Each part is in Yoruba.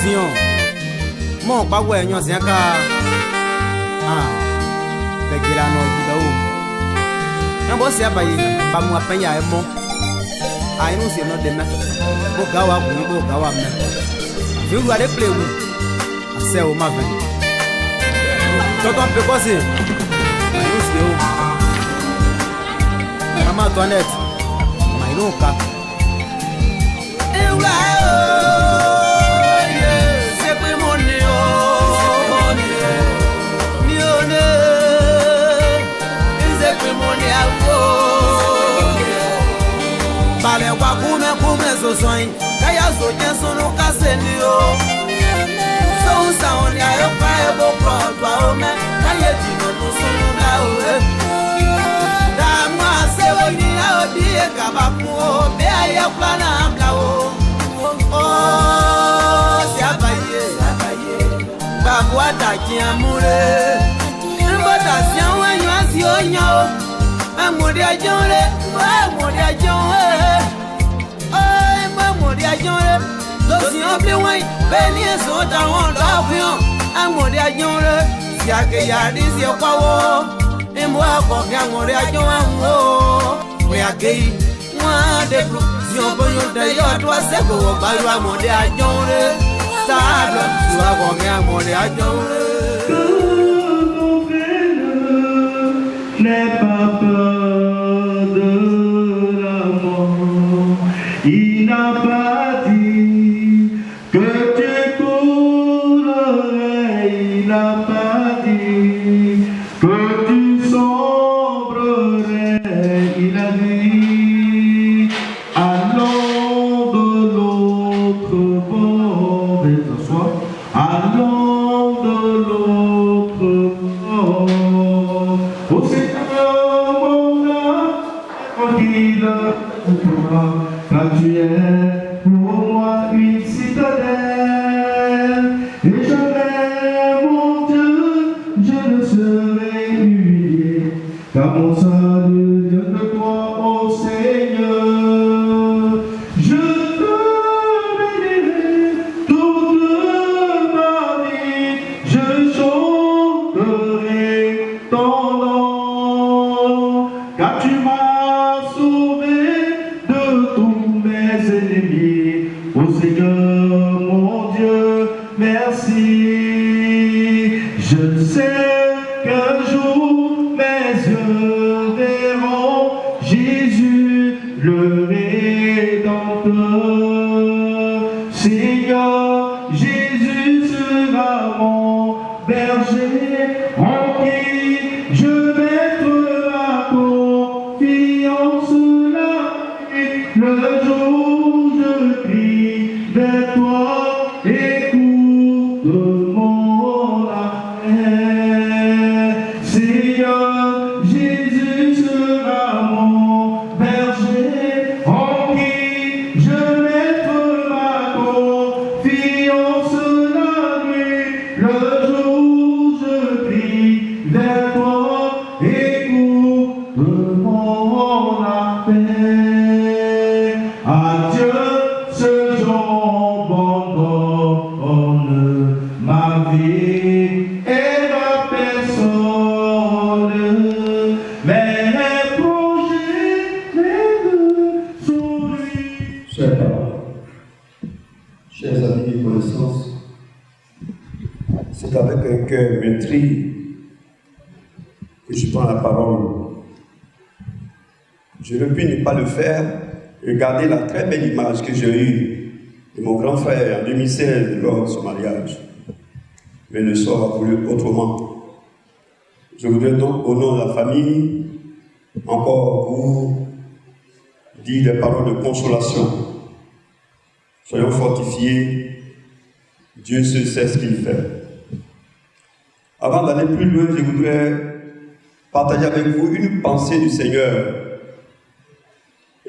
Sion. Mon pas ouais, nyon zianka. Ah, begila no budao. Yon boss ya bayi, ba mu apenya e mo. Ai no se no de me. Bo gawa ku, bo gawa me. You are the play with. I say o ma ven. Toto pe ko se. Ayo se o. Mama Antoinette. My no ka. Bale wa kume so soin kaya so jenso no kasenio so sound ya yo pa e bo pro twa o me kaya ti no so no la o da ma se o ni a o di e ka ba ku o be aya plana amla o oh si abaye ba bo ta ki amure mbo ta si an yo asi o nya o amuri ajonle amuri ajonle Dosi obi wai beni so ta won do fion amori ajon re si ake ya ri si opawo imo ako fi amori ajon anwo we ake wa de group si obo yo de yo to se go gba yo amori ajon re ta do so ako fi amori ajon re n'est pas peur de la mort, il n'a pas dit que tu courrais, il n'a pas dit que tu sombrerais, il a dit allons de l'autre bord, et t'asseoir, allons de l'autre bord. Au Seigneur mon âme, tranquille, car tu es pour moi une citadelle, et jamais mon Dieu, je ne serai humilié, car mon salut vient de toi, ô Seigneur. Je te bénirai toute ma vie, je chanterai ton nom, car tu m'as sauvé de tous mes ennemis. Ô Seigneur, mon Dieu, merci. Je sais qu'un jour mes yeux verront Jésus, le Rédempteur. Seigneur, Jésus sera mon berger, en qui je mettrai ma confiance la nuit. Le jour je crie vers toi, écoute mon appel. Seigneur, Jésus sera mon berger, en qui je mettrai ma confiance la nuit. Le jour je crie vers toi, écoute mon appel. Adieu, ce jour abandonne ma vie et ma personne, mais les projets sont lui. Chers parents, chers amis et connaissances, c'est avec un cœur meurtri que je prends la parole. Je ne puis ne pas le faire. Regardez la très belle image que j'ai eue de mon grand frère en 2016 lors de son mariage. Mais le sort a voulu autrement. Je voudrais donc, au nom de la famille, encore vous dire des paroles de consolation. Soyons fortifiés. Dieu seul sait ce qu'il fait. Avant d'aller plus loin, je voudrais partager avec vous une pensée du Seigneur.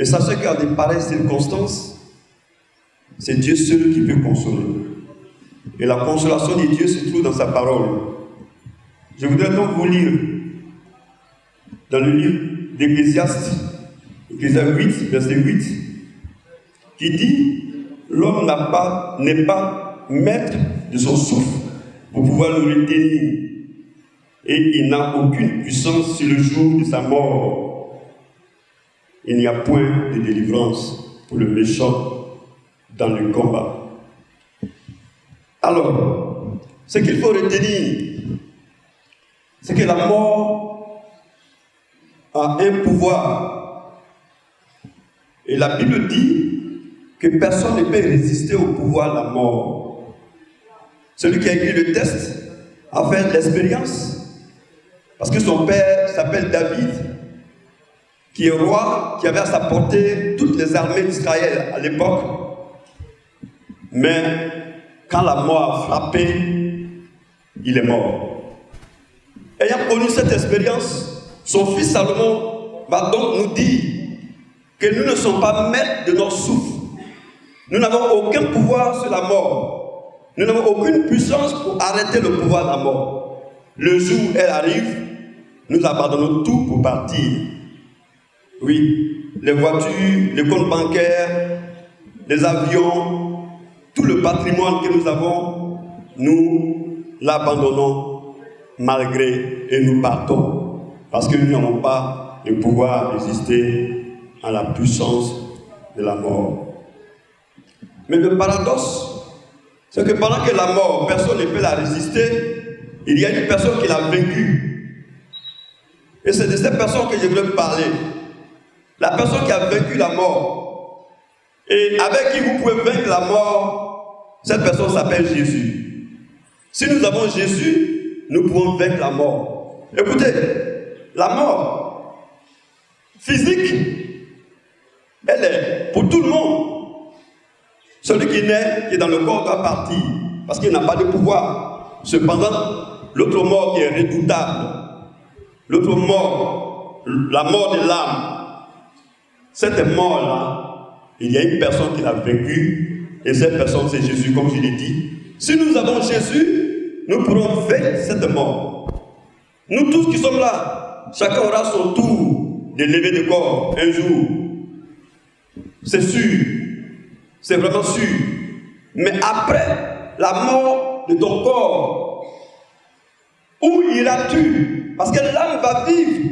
Et sachez qu'en de pareilles circonstances, c'est Dieu seul qui peut consoler. Et la consolation de Dieu se trouve dans sa parole. Je voudrais donc vous lire dans le livre d'Ecclésiaste, Ecclésiaste 8, verset 8, qui dit « L'homme n'est pas maître de son souffle pour pouvoir le retenir. Et il n'a aucune puissance sur le jour de sa mort. Il n'y a point de délivrance pour le méchant dans le combat. Alors, ce qu'il faut retenir, c'est que la mort a un pouvoir. Et la Bible dit que personne ne peut résister au pouvoir de la mort. Celui qui a écrit le texte a fait l'expérience, parce que son père s'appelle David, qui est roi, qui avait à sa portée toutes les armées d'Israël à l'époque. Mais quand la mort a frappé, il est mort. Ayant connu cette expérience, son fils Salomon va donc nous dire que nous ne sommes pas maîtres de notre souffle. Nous n'avons aucun pouvoir sur la mort. Nous n'avons aucune puissance pour arrêter le pouvoir de la mort. Le jour où elle arrive, nous abandonnons tout pour partir. Oui, les voitures, les comptes bancaires, les avions, tout le patrimoine que nous avons, nous l'abandonnons malgré et nous partons. Parce que nous n'avons pas le pouvoir de résister à la puissance de la mort. Mais le paradoxe, c'est que pendant que la mort, personne ne peut la résister, il y a une personne qui l'a vaincue. Et c'est de cette personne que je veux parler. La personne qui a vaincu la mort. Et avec qui vous pouvez vaincre la mort, cette personne s'appelle Jésus. Si nous avons Jésus, nous pouvons vaincre la mort. Écoutez, la mort physique, elle est pour tout le monde. Celui qui naît, qui est dans le corps, doit partir, parce qu'il n'a pas de pouvoir. Cependant, l'autre mort qui est redoutable, l'autre mort, la mort de l'âme, cette mort-là, il y a une personne qui l'a vaincue, et cette personne c'est Jésus, comme je l'ai dit. Si nous avons Jésus, nous pourrons vaincre cette mort. Nous tous qui sommes là, chacun aura son tour de lever de corps un jour. C'est sûr, c'est vraiment sûr. Mais après la mort de ton corps, où iras-tu? Parce que l'âme va vivre.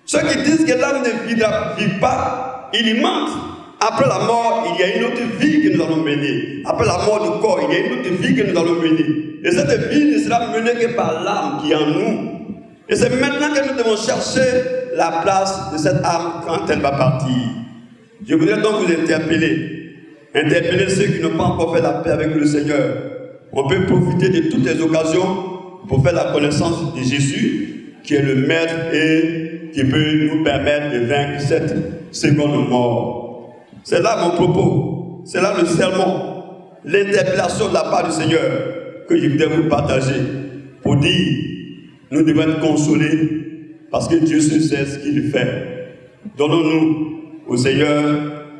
Ceux qui disent que l'âme ne vit pas, ils mentent. Après la mort, il y a une autre vie que nous allons mener. Après la mort du corps, il y a une autre vie que nous allons mener. Et cette vie ne sera menée que par l'âme qui est en nous. Et c'est maintenant que nous devons chercher la place de cette âme quand elle va partir. Je voudrais donc vous interpeller ceux qui n'ont pas encore fait la paix avec le Seigneur. On peut profiter de toutes les occasions pour faire la connaissance de Jésus, qui est le Maître et qui peut nous permettre de vaincre cette seconde mort. C'est là mon propos, c'est là le sermon, l'interpellation de la part du Seigneur que je voudrais vous partager pour dire, nous devons être consolés parce que Dieu sait ce qu'il fait. Donnons-nous au Seigneur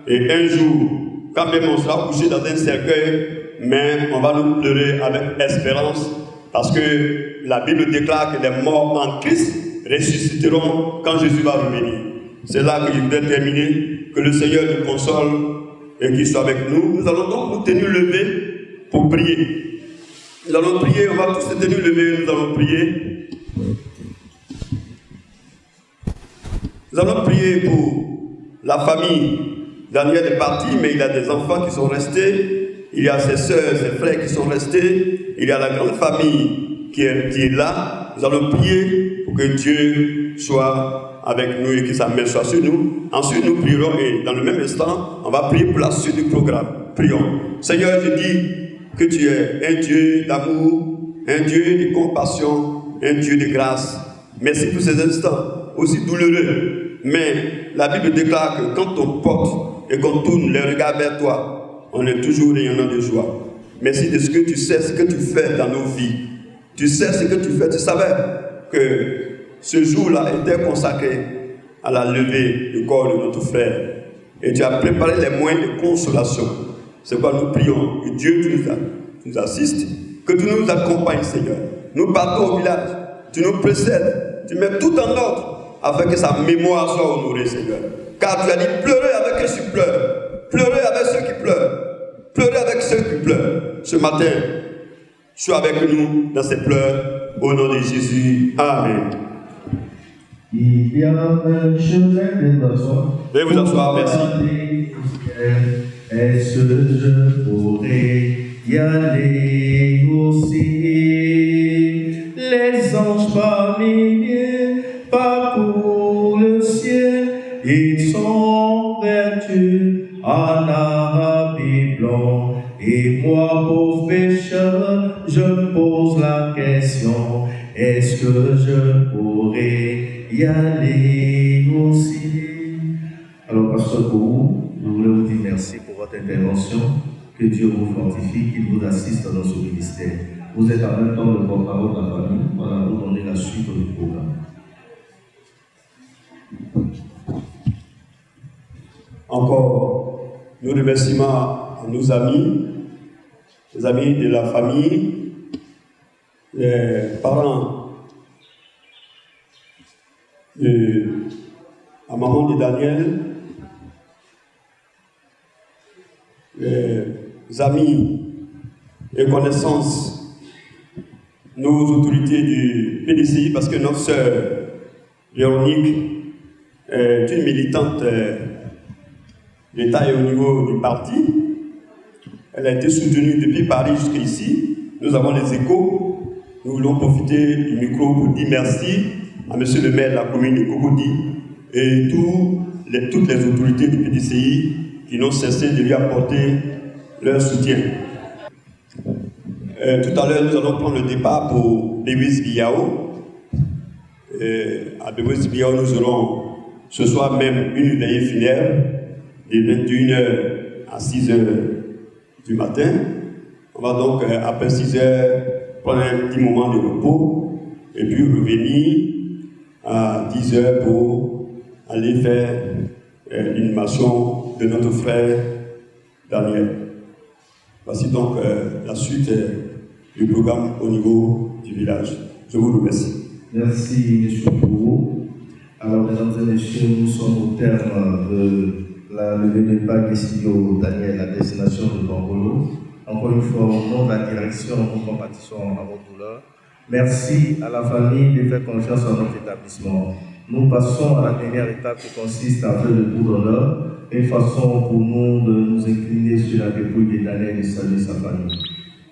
et un jour, quand même on sera couché dans un cercueil, mais on va nous pleurer avec espérance parce que la Bible déclare que les morts en Christ ressusciteront quand Jésus va revenir. C'est là que je voudrais terminer. Que le Seigneur nous console et qu'il soit avec nous. Nous allons donc nous tenir levés pour prier. Nous allons prier, on va tous se tenir levés, nous allons prier. Nous allons prier pour la famille. Daniel est parti, mais il a des enfants qui sont restés. Il y a ses soeurs, ses frères qui sont restés. Il y a la grande famille qui est là. Nous allons prier pour que Dieu soit avec nous et que sa main soit sur nous. Ensuite, nous prierons et dans le même instant, on va prier pour la suite du programme. Prions. Seigneur, je dis que tu es un Dieu d'amour, un Dieu de compassion, un Dieu de grâce. Merci pour ces instants aussi douloureux. Mais la Bible déclare que quand on porte et qu'on tourne les regards vers toi, on est toujours rayonnant de joie. Merci de ce que tu sais, ce que tu fais dans nos vies. Tu sais ce que tu fais. Tu savais que ce jour-là était consacré à la levée du corps de notre frère. Et tu as préparé les moyens de consolation. C'est pourquoi nous prions que Dieu tu nous assiste, que tu nous accompagnes, Seigneur. Nous partons au village, tu nous précèdes, tu mets tout en ordre afin que sa mémoire soit honorée, Seigneur. Car tu as dit pleurer avec ceux qui pleurent, pleurer avec ceux qui pleurent. Pleurez avec ceux qui pleurent. Ce matin, sois avec nous dans ces pleurs. Au nom de Jésus. Amen. Il y a un chemin de l'asseoir. Veuillez vous asseoir, merci. Est-ce que je pourrais y aller aussi? Les anges par milliers parcourent le ciel. Ils sont vertus en habit blanc. Et moi, pauvre pécheur, je me pose la question. Est-ce que je pourrais y aller aussi? Alors, Pasteur Kourou, nous voulons vous dire merci pour votre intervention. Que Dieu vous fortifie, qu'il vous assiste dans ce ministère. Vous êtes en même temps le porte-parole de la famille. Voilà, vous donnez la suite du programme. Encore, nos remerciements à nos amis, les amis de la famille, les parents à maman de Daniel, les amis et connaissances, nos autorités du PDCI, parce que notre sœur Véronique est une militante de taille au niveau du parti. Elle a été soutenue depuis Paris jusqu'ici. Nous avons les échos. Nous voulons profiter du micro pour dire merci à monsieur le maire de la commune de Cocody et toutes les autorités du PDCI qui n'ont cessé de lui apporter leur soutien. Tout à l'heure, nous allons prendre le départ pour Béwis Biao. À Béwis Biao, nous aurons ce soir même une veillée funèbre de 21h à 6h du matin. On va donc, après 6h, prendre un petit moment de repos et puis revenir à 10h pour aller faire l'inhumation de notre frère Daniel. Voici donc la suite du programme au niveau du village. Je vous remercie. Merci, M. Kourou. Alors, mesdames et messieurs, nous sommes au terme de la levée de bague ici au Daniel à destination de Bangolo. Encore une fois, au nom de la direction, nous compatissons à votre douleur. Merci à la famille de faire confiance en notre établissement. Nous passons à la dernière étape qui consiste à faire le coup d'honneur, une façon pour nous de nous incliner sur la dépouille de Daniel et saluer sa famille.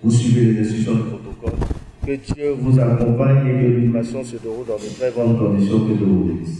Vous suivez les instructions du protocole. Que Dieu vous accompagne et que l'animation se déroule dans de très bonnes conditions. Que Dieu vous bénisse.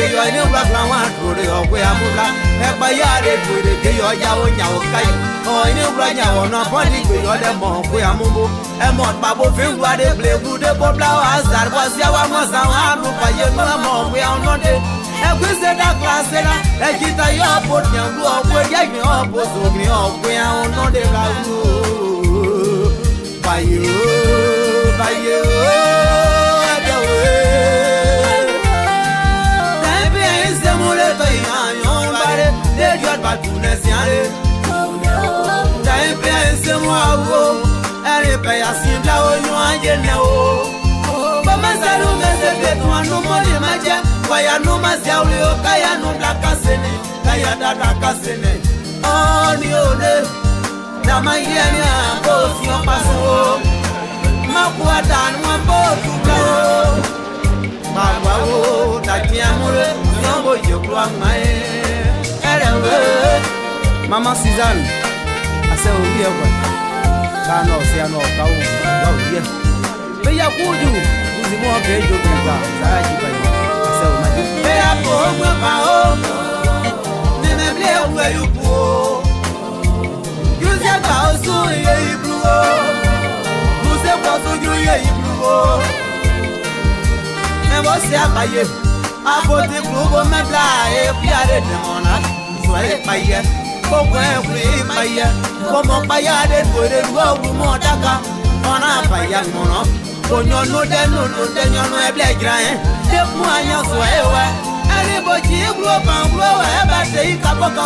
que yo no va a clamar por el agua amula. Es bayar el puede que yo ya voy a buscar. Hoy no va a no pone que yo le mongo a mundo. Es mort babo fin guarde ble gude pobla azar was ya vamos a arro pa yo no mongo a no de. Es que se da clase la, es que ta yo por tiempo, pues ya no pues ogni o que a no de la bayo Mama Suzanne, I say we are one. Cano say no, go yes. But ya could do. Who's more great to be back? I say my pay up for my home. Then where you go. You say about so you blew. You say about you blew. And what's up by you? I put the glue on my blind. If you are the monarch, so I by you. Como paya, como paya de puede luego modaca, ona paya mono, coño no de no eble grain, de moaño suewa, aribochi globa globa, ebate kaboka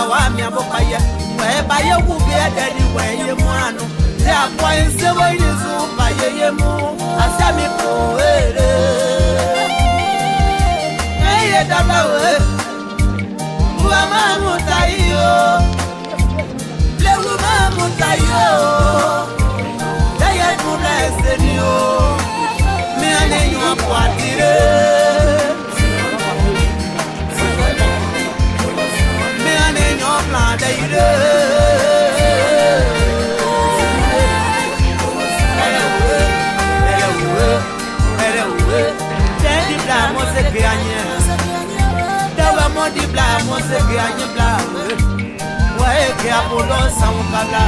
wa mi abokaya, we paya ubi de we moano, de akwa nsebo yisu paya yemu, asami ko ere. Eye daba Mutayo, Leuma Mutayo, Dayat Munasenio, Miane you Quatire, Miane your Pladaire, Daddy Blamos a Pianya. Di bla mo se gagne bla ouais que apolo sans kabla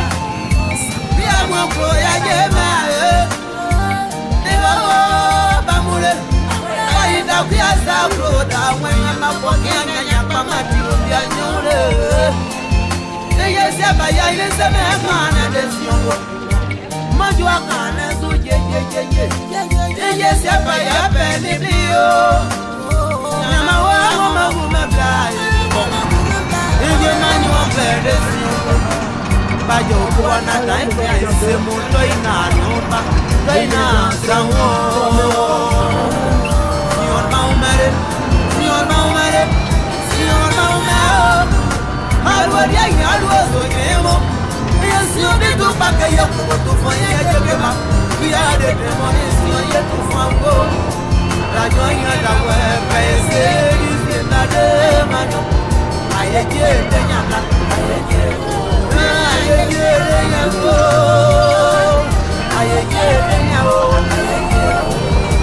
bien moi ko ya jema de ba mule ai da ku ya sa bro da when ma ko nya pa ma ti o bia nyole de ye se ba ya ile se me kana de siongo ma ju akana so je de ye se ba ya be ni bio na wa ma fly. If you man you are better, by your one at time, I say, Mutoina, Nopa, Toina, Sawo. Your Maumere, your Maumere, your Maumere. I was with him. Yes, you did to pack a yoke to find a we are the demons, yet to find. La joia da web is in the mano. I get the yama. I get the yama. I get the yama.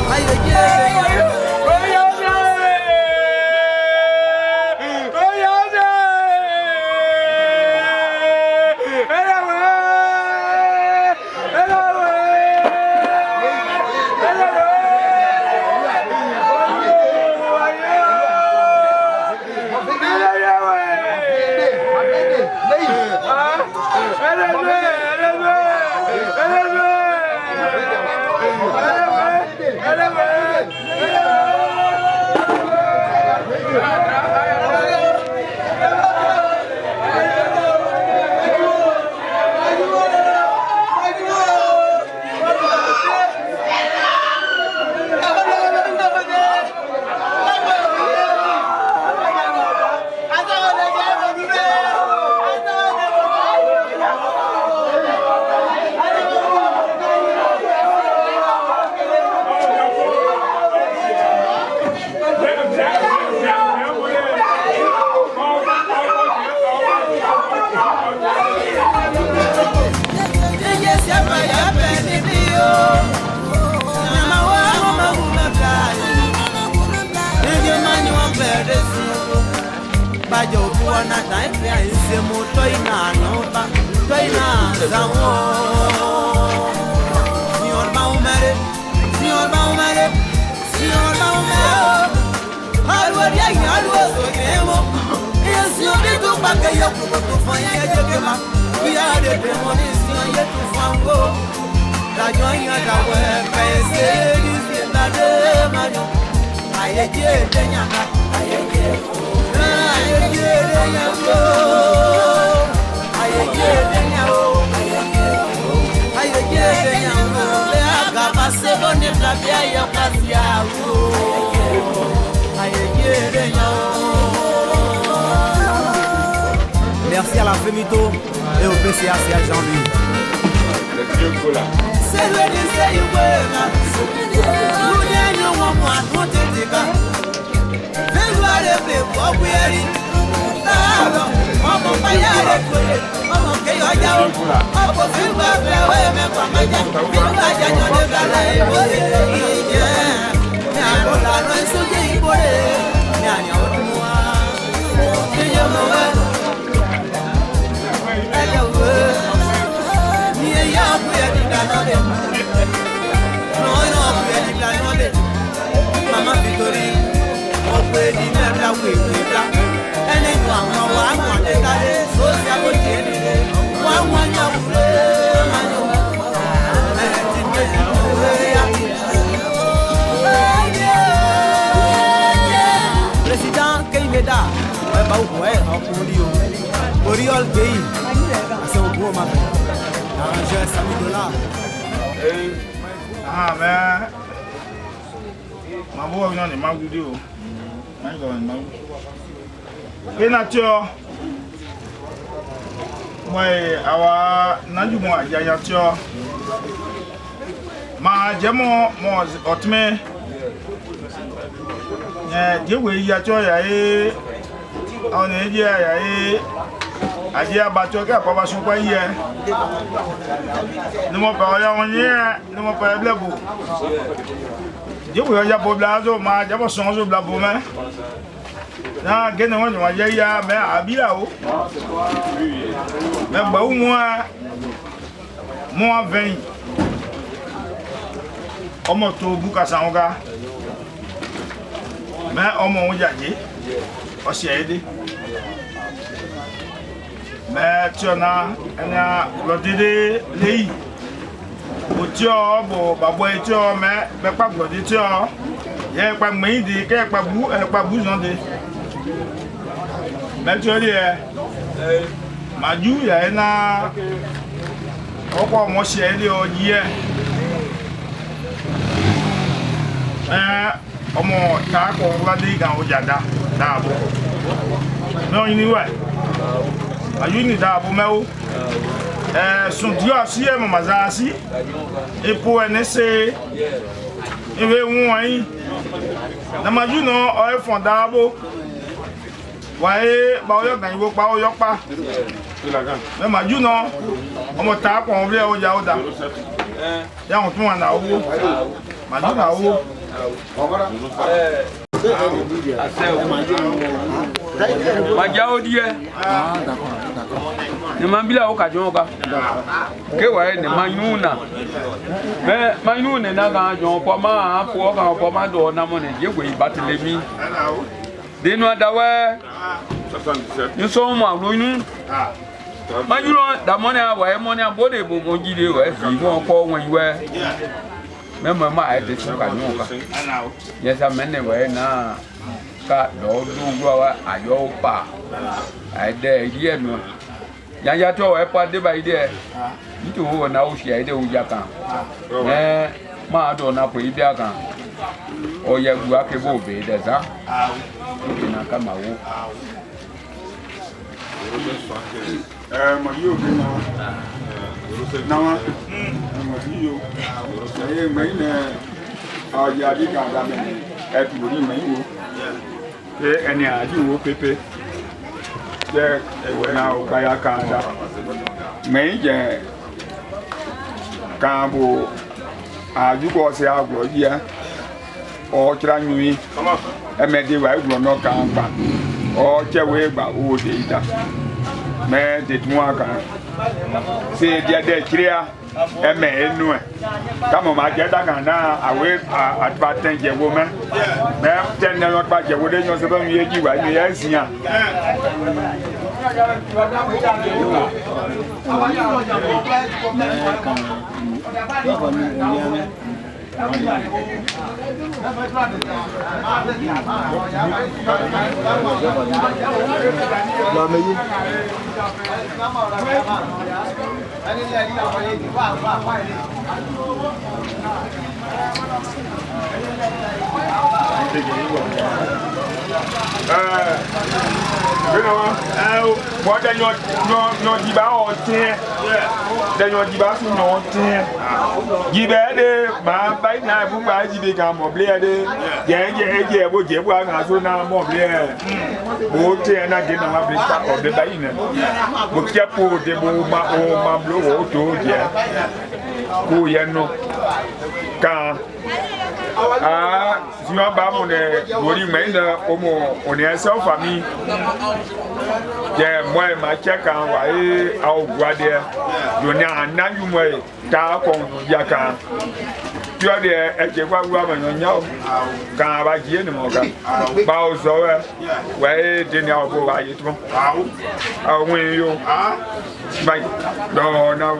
I get the na dai pe ai se mo toi na no ba toi na za wo Signor Baumere alwa dia alwa so kemo esi obi tu pa ke yo ku tu fa ye je ke ma ya de premonition ye tu fango la joya da we pe se di se da de ma aye je de nya aye je de nya aye je de nya aye je de nya le aga passe bonne la bia yo pasia aye je de nya. Merci à la Femito et au PCA Jean-Louis. C'est le lycée Mama Victory, Ope di merda webla. Ene kwa wa de kale, so sia ko tieni. Wa nya ure manyo. Ti me ya. Président Keimeda, ba u ko akundio. Oriol Kei. C'est au gros matin. Arrangeur Sami Dollar. Man. My boy on the Magudio. I go in Magu. Penacho. My our Najumo Yayacho. Ma Jamo Mos Otme. Jewe Yacho Yae. On the Yae. Ajia Batoka, Papa Supaye. No more power on here, no more power level. You will have Poblazo, my Java songs of Blaboman. Now, get on my Yaya, May Abiao. More vain. Almost to Bukasanga. May almost Yaji or Shady. Mais tu en as un l'odide lei. Otio bo babo etio me pa glodi tio. Ye pa meidi ke pa bu zonde. Mais tu dis maju ya na oko mo se ile oye. Omo ta ko gladi gan ojada da bo. No ni wa. Ayuni da bo mewo son dio asi e mama za asi e po enese ewe won ayin na maju no o e fon da bo wa e ba o yo gan iwo pa o yo pa na maju no omo ta ko on vle o ja o da ya won tun wa na owo maju na owo Majao die. D'accord. Ne mambila okajon ka. Ke wa ne manyuna. Me manyuna na ga jon po ma po ka po ma do na mo ne je we Barthélemy. Denu adawe. 77. Ni so mo aloyun. Manyuna da mo ne awa e mo ne abode bo mo jide we fi mo ko won iwe. Me mama ai de su ka nyoka. Yes amene we na ka do gwa ayo pa ade die no ya to e pa de ba ide nti wo na wo hia ide wo ja kan ma do na po ide kan o ya gu ake bo be de za na kama wo ma yo ke na wa ma yo mai ne a ya di kan da me e tu ni mai wo ẹni àjíwò pépé jẹ́ ẹ̀wọ̀nà ọ̀gbáyà kàndà mẹ́yìn jẹ́ kààbò àjúkọ̀ ọ̀sẹ̀ àgbọ̀ yíya ọ̀kíra nyúyí ẹmẹ́dẹ́wà ìgbọ̀ náà kàǹgbà o chewe ba o de ida me de twa kan se dia de kria e me enu e kama ma je da kan na awe atba ten je wo me ten na not ba je wo de nyo se ba mi eji wa mi ya sia Moi, non, dis pas, on tient. D'ailleurs, dis pas, on tient. Dis pas, ma baille n'a pas pas dit quand mon blé a des. J'ai beau dire, moi, un son à mon blé. Bon, tiens, n'a pas ma blé pas de baille. Bon, qui a pour des mots, ma bleu autour, pour y en quand. Ah, si on va mon on est seule famille. Moi, ma check en voyé à Oguadé. On est un an, moi, car on y a quand. Tu as des échecs, quand on va dire, mon gars. Pas aux oreilles. Ouais, tenez à vous, voyez tout. Ah, oui, yo. Non, non.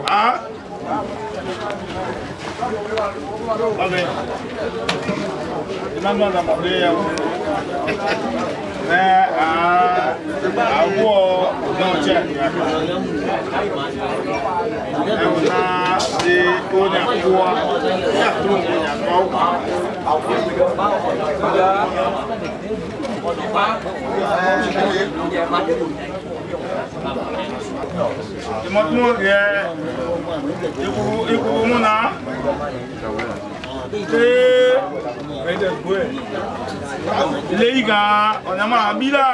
Les gars, on a ma bila.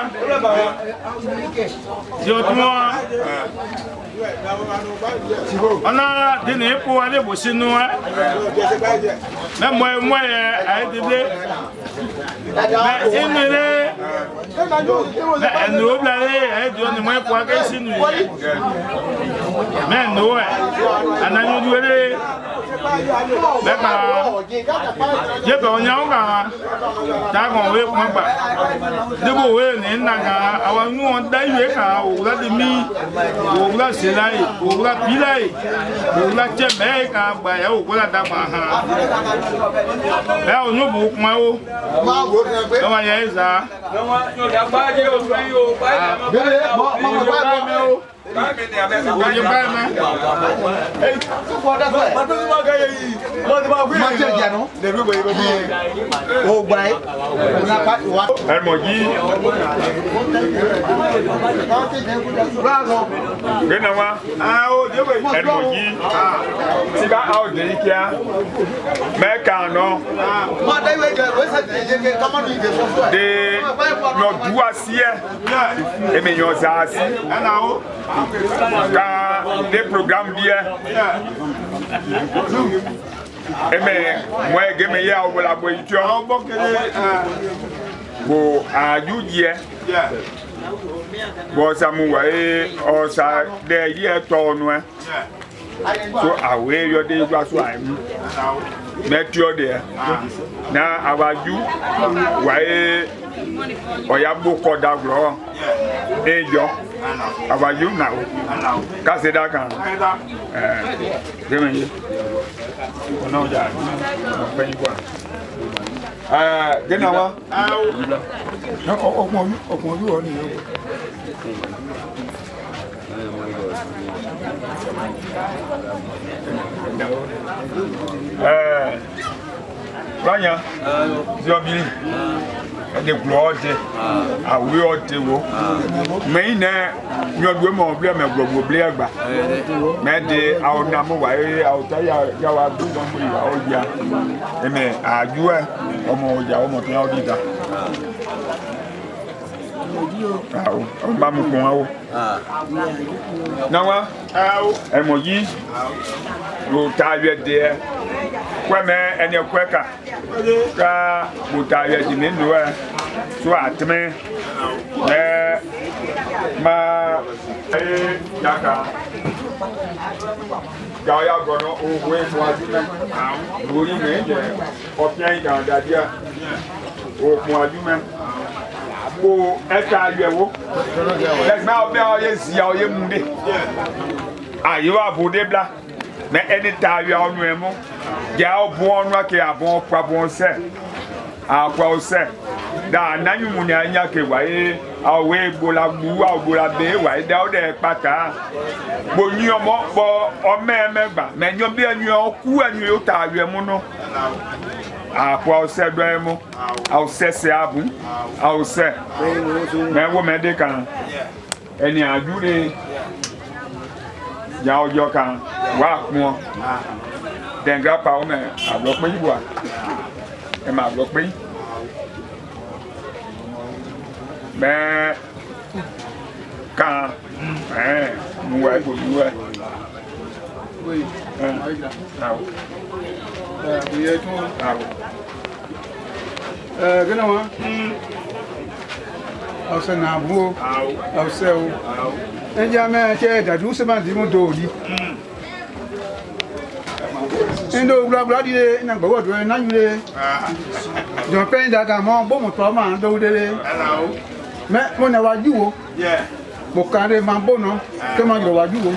On a donné pour aller bosser nous. Même moi, a été mais nous, elle moins pour aller nous. Mais nous, on a nous je peux on y a d'accord oui moi pas de beau oui n'a avoir nous on d'ailleurs au là de mi au là c'est là au là pilai au là tu mais quand bah au là d'abord là on nous beaucoup moi au comment y est ça des programmes d'hier. Mais moi, je me suis dit la position. Bon, à Judier. Bon, ça m'a dit, oh, ça, derrière ton noir. So, away your day was why. Met your there. Now, about you, why, or your book or that grow. Hey, Joe. About you now. Cast it down. Give me. No, that. Get now. Oh, you on you. Ranya, Zobili, and the blood, I will tell you. May not women of them will blare back. Made our number, I'll tell you, I'll do one for you. Oh, yeah. Amen. I do a almost Mamu now, I'm you. Will tie there. kwa me ene kweka ka buta ya jimindo so atme ma yaka ya gono o we mo aduna lórí me je opian ga dadia o mo aduna bo eka ayewo legba obe oye si ya oye munde ayo abode bla me eni ta wi onu emu ja obo onu ake abon kwa bon se akwa o se da nanyu mu ni anya ke waye awe gbola gbu agbola be waye da o de pata bo ni omo bo o memegba me nyo bi anu oku anu o ta wi emu no akwa o se do emu au se se abu au se me wo me de kan eni ajure ya ojo kan wa kun denga pa o me agbo pe iwa e ma agbo pe me kan mu wa go du wa we ye tu gana wa au se na bu au se o enja me che da du se ma di mu do di endo bla bla di na gbo do na yure jo pe da ka mo bo mo to ma do de me mo na wa juwo mo kan re ma bo no ke ma jo wa juwo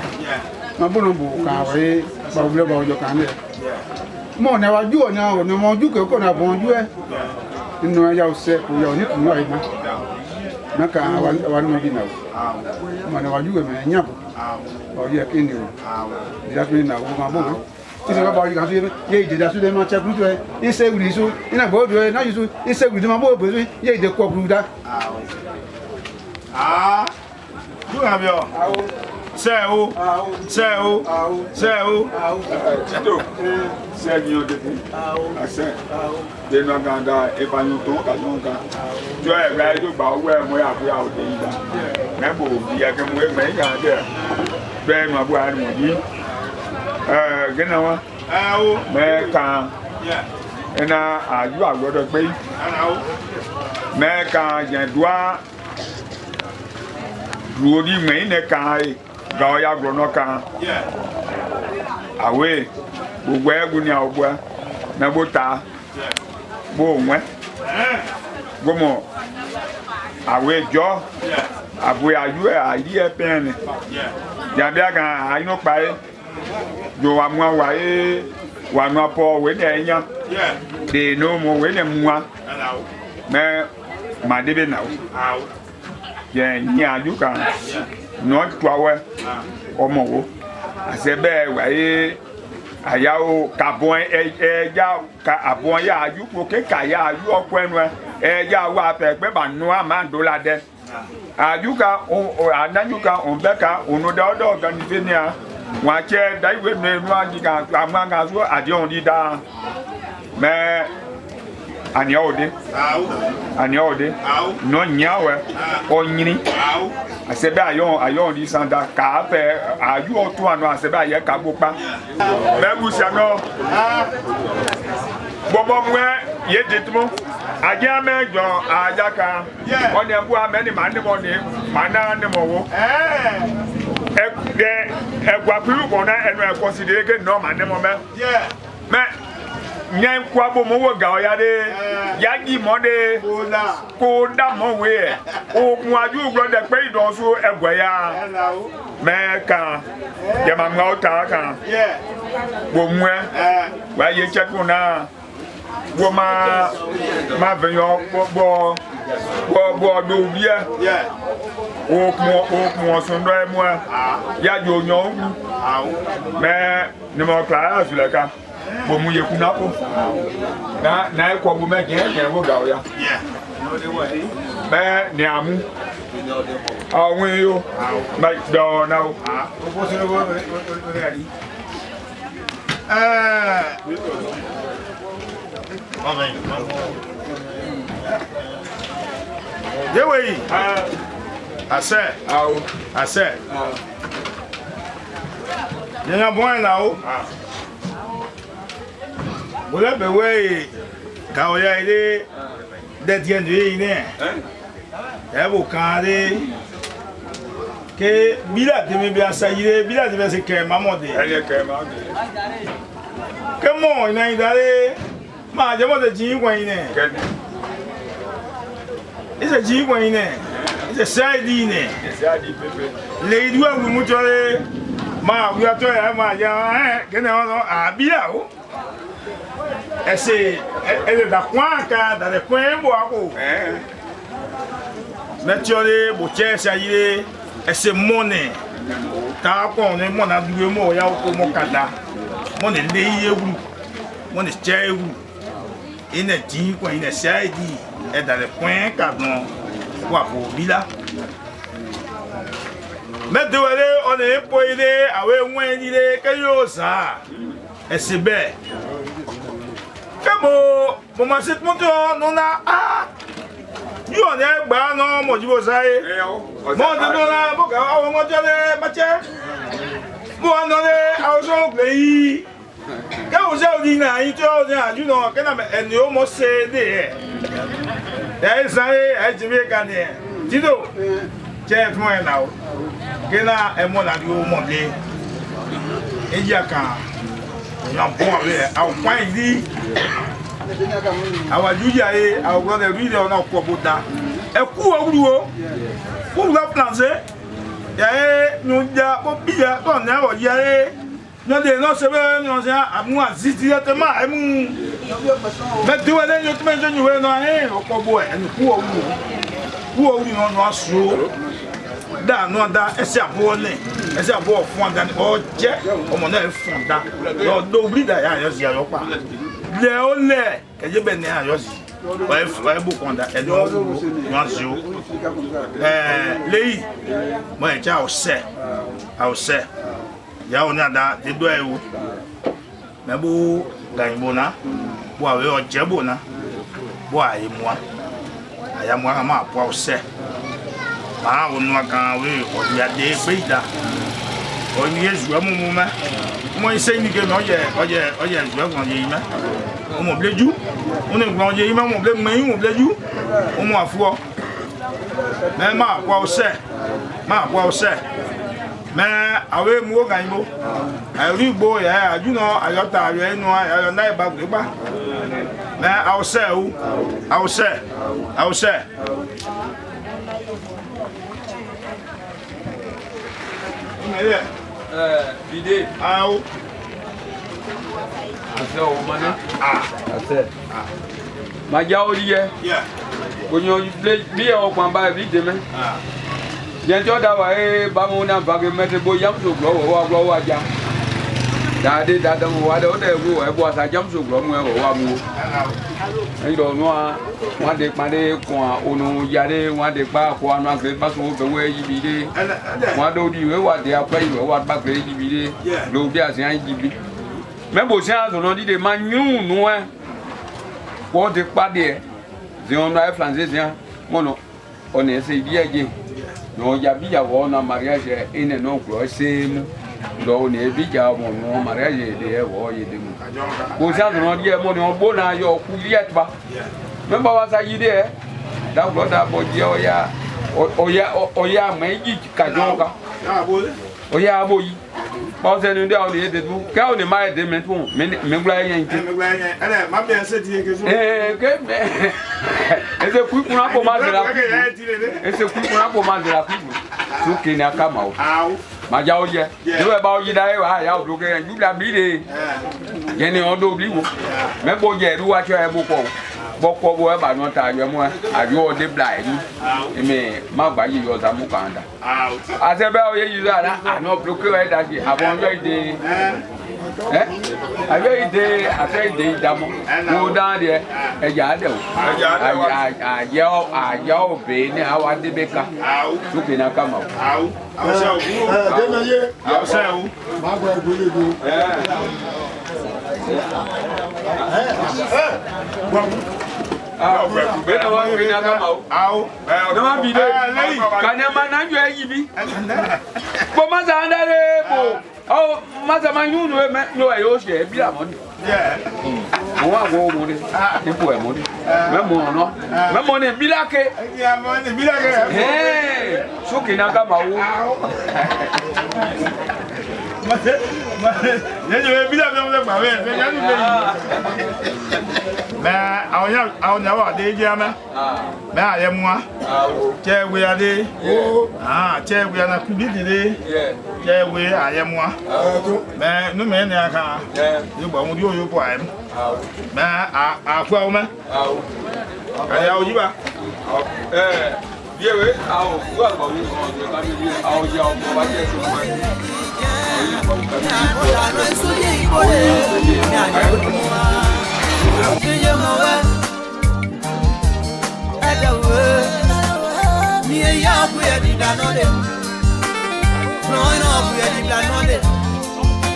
ma bo no bo ka we ba bla ba jo kan re mo na wa juwo na o no mo ju ke ko na bon ju e nínú ya o se ko ya ni ku no ina na ka wa no bi na mo na wa juwo me nya bo o ye kini o ya kini na wo ma bo ise baba yi kan so ye ide da so de ma check nu to e se wuri so ina bo do e na yusu e se wuri ma bo bo so ye ide ko bru da du ha bio se o to se mi o de ase de no ganda e pa nu to ka so nka jo e ga jo gba owo e mo ya bu ya o de ida me bo bi ya ke mo e me ya de be no bu ari mo yi gina wa me kan ina aju agbodo pe me kan jen dua ruodi me ne kan ga ya grono kan awe gbogbo egu ni ogbo na bota bo nwe gomo awe jo abu aju ayi e pen ya bia kan ayi pa jo wa mu wa wa no po we ne nya de no mo we ne muwa me ma de be na o ye ni aju kan no twawe omo wo ase be wa aya o kabon ja ka abon ya aju ko ke ka ya aju opo enu ja wa pe pe ba no amando la de aju ka o anaju ka on be ka onu da odo organize ni a wa che dai we no anu ka amanga so ade on di da me ani ode no nyawe onyini asebe ayon di sanda ka pe aju otu anu asebe aye ka gbopa me busia no bobo mwe ye ditmo aja mejo aja ka oni bu ameni mani mo ni mana ni mo wo egwa piru bona enu e consider ke no mani mo me nyen kwa bo mo wo ga oya de yaji mo de ko da mo we ogun aju gro de pe idon so egwa ya me kan je ma nga ota kan bo mu wa ye cheku na wo ma venyo bo do bia o so ndo emu ya jo nyon me ni mo class le ka bo mu yeku na ko na e ko bu me je wo ga o ya me ni amu awon yo ma do na o bo se wo ri Yewe ase ase Nyanya bon la o Voilà, ben ouais, quand on y a été, d'être bien de et vous carrez que Bila de bien ça y est, Bila de c'est que maman dit. Comment il a d'aller, ma jambe de Jim Wayne. It's a Jim Wayne, it's a side in it. Lady, we mutually, ma, we are trying, my young, get on Bila. Elle est d'accord dans le coin bois. Naturellement, pour tiens ça y est, c'est monnaie. Car on est mon adoué mo ya ko mo kada. Mon est lié ou, mon est tiens ou. Il est dit quoi, il est ça il dit est dans le coin cadon. Quoi pour Bila. Mais de on est pour aider avec moins d'idées que yo ça. Et c'est bête. Comment c'est mon tour non a you on est bas non mon dieu ça est mon de non là bon on va dire Mathieu bon on est à son pays quand vous avez dit na itu you know quand on est mo cédé et ça est je vais gagner Tito tiens moi là que là est mon là du monde et il y a quand on bon avec au point dit our Julia, our brother, really on our Pobuda. A cool who love Planze? Yea, no, Bobia, don't never, yea. No, they not seven, no, I'm one, Zizzy at the mine. But do I then you mention you were not here, or poor boy, and poor woman on us through. That no, that is a boy, as a boy for than all Jack or Monel Fonda. No, bleed that I as your partner. Le olè kẹjẹ bẹ ní àyọsí wàá bù kọ̀ǹda ẹni wọn ṣe o lẹ́yìn mọ ẹ̀jẹ̀ àwòsẹ̀ yàwó ní àdá dídọ́ ẹ̀ wò mẹ́bù gàyìnbó náà bó àwẹ̀ ọ̀jẹ̀ bò náà bó àyèmùá àyàmùá kà máa pọ̀ àwòsẹ̀ máa wò nù àkàn wẹ̀ ọ̀dìyàdé pé ìdá ọ̀yìn yẹn zùwẹ́ mú mẹ́. Moi, c'est une gueule, on m'a blé du, on est grandi, on blé main, on blé du, on m'a foi. Mais ma quoi au sait, mais avec moi gagnons, à Ribo, à du nord, à l'autre, à l'enoir, à l'anaï bas, mais à au sait. L'idée. Ah, c'est au mané. C'est. Ma gaolie. Quand on bien au combat vite demain. Bientôt d'avoir bamona vague mettre boyam sur glow à jam. Dade dada wa de wo e bo sa jam sur glow mo wa mu. E do no wa de pade ko onu yare wa de pa ko anu agbe pa so be we yibide. Wa do di we wa de apa yi wa ba gbe yibide. Lo bi asan yibi. Me bo se an so no di de manu no e. Ko de pade e. Ze on na français ze mo no. On e se bi aje. No ya bi ya wo na mariage ene no kro semu. Do ne bi ja mo no mariage de e wo ye de mu. Ko se an no di e mo no bo na yo ku liet ba. Member was a idea that brother boy oya meji kajonga oya boy pa se nu de o de du ka o ne ma de me tun me gba yen ti ele ma bien se ti ke so ke ese ku kuna ko ma de la ese ku kuna ko ma de la ku su ke ni aka ma o ma ja o je do e ba o yi da e wa ya o do ke ju la bi de yen ni o do bi wo me bo je ru wa cho e bo ko boko bo e ba no ta ayo mo ayo de blai ni me ma gba yi yo za mu kanda asebe o ye yi za na ano bloke we da ji abon yo ide ayo ide afe ide idamo mo dan de e ja de o ayo be ni awa de beka su ke na kama o awose o ma gba gbole do bẹ́ẹ̀ wọ́n fi ní akáma o. ní wọ́n bí dé kàní ẹ̀ máa nájú ẹ̀ yìí bí. bó má sàn án dáre bò Oh, Master, my new no, I owe you a bit of money. Yeah. One more money. People money. No. My money be like it. Yeah, money be like it. Hey, so can I come out? I'll never day, Jammer. May I am one? Chair we are day. Chair we are not today. Chair we I am one. Man, no man, I can't. You won't do your poem. Man, I follow me. I owe you. Yeah, I'll go about you. I'll go.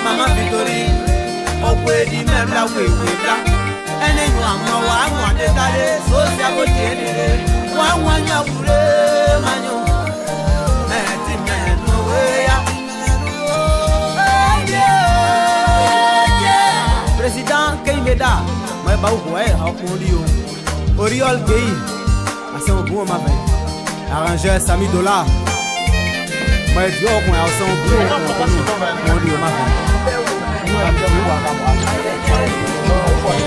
Mama Victory, Okwe di Mebla, we and then you are more one day, so I one Yapure, Manu, no way. Président Keimeda, my Baué, how could you? Oriol Kei, à son bon ma veille. Arrangeur Sami Dola, my job when I was on blue, ma veille.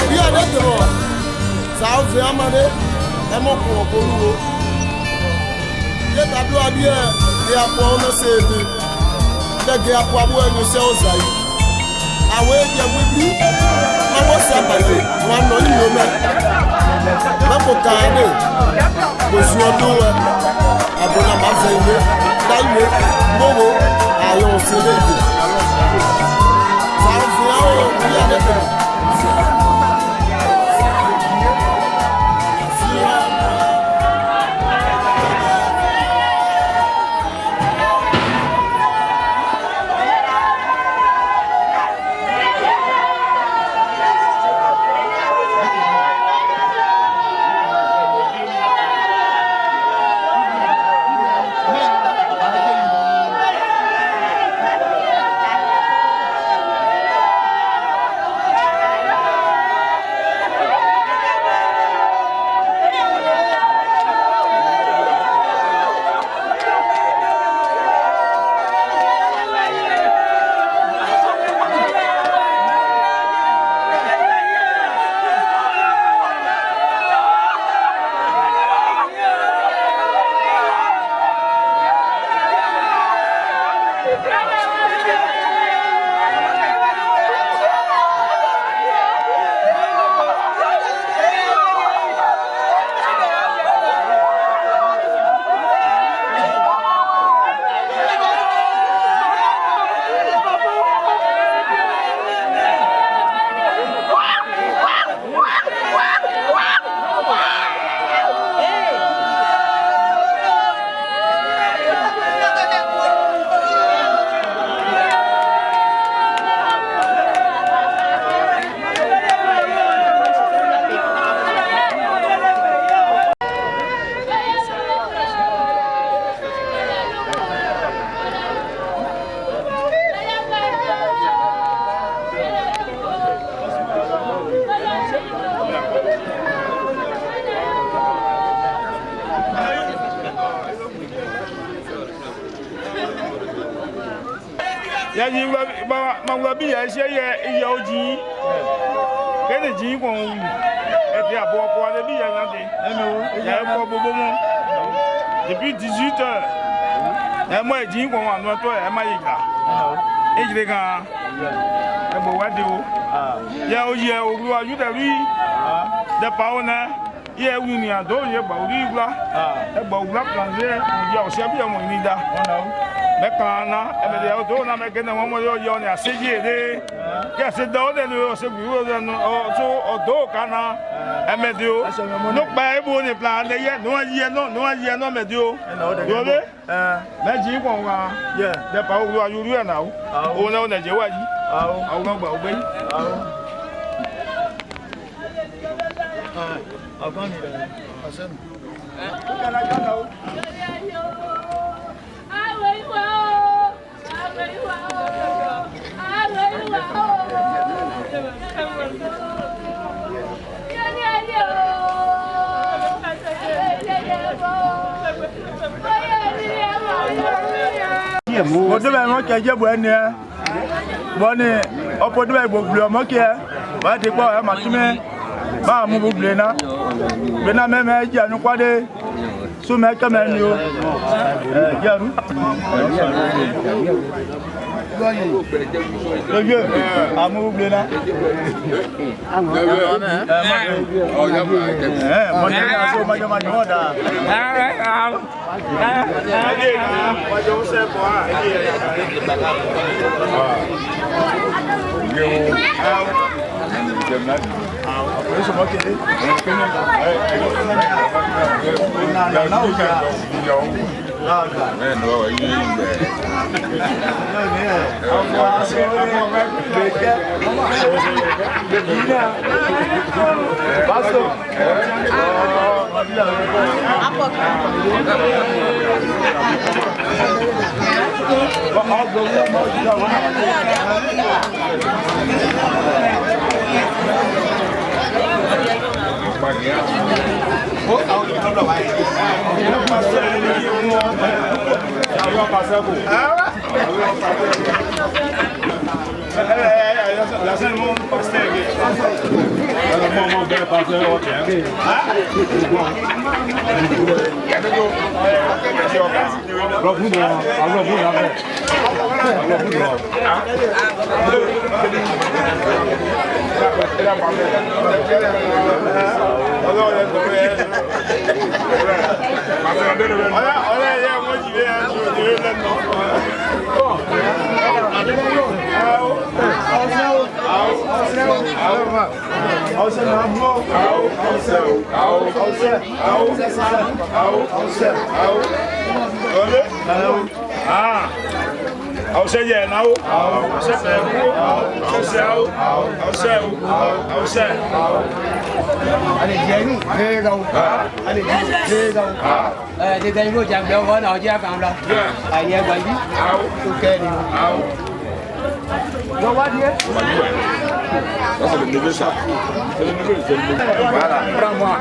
Oui, honnêtement, ça a fait un moment, et mon pour le tableau à bien, et à quoi on a cédé. Dès qu'il y a quoi vous avez fait aux aïeux. Awe ya wibi mawo sabaye wan no ni me ma ko kaade ko suodo we abona ma feye daiwe mowo ayo sedeje sa fia o ya de ya ji ma wa bi ya se ye iye oji kene ji ko e ti abo ko ale bi ya yande ya ko bobo mo depuis 18h e mo e ji ko wa no to e ma yiga e jire kan e bo wa de o ya oji e oru aju de ri de pa ona ye wi ni ado ye ba ori gba e gba ugla plan je ya o se bi mo ni da mekana emede o do na mekena mo mo yo ni aseji ede ke se do de lo se gbu o no o so o do kana emede o no pa ebu ni plan de ye no mede o yo be meji ko wa ye de pa o wa yuru na o na o na je wa yi o ga gba o gbe ọgbọ́n mi rẹ̀ ọ̀sẹ̀ mi. Kana o. Àwẹ̀ ìwà o. Mo de ba mo ke je bo ene. Bo ni opo de ba gbogbo mo ke. Ba ti po e ma tume. Ba mu gbogbo na. Be na me me je anu kwade. So me ka me ni o. Jaru. Oye, amu gbogbo na. Mo ni na so ma jo da. C'est le neveu ça. C'est le neveu. Voilà, prends-moi.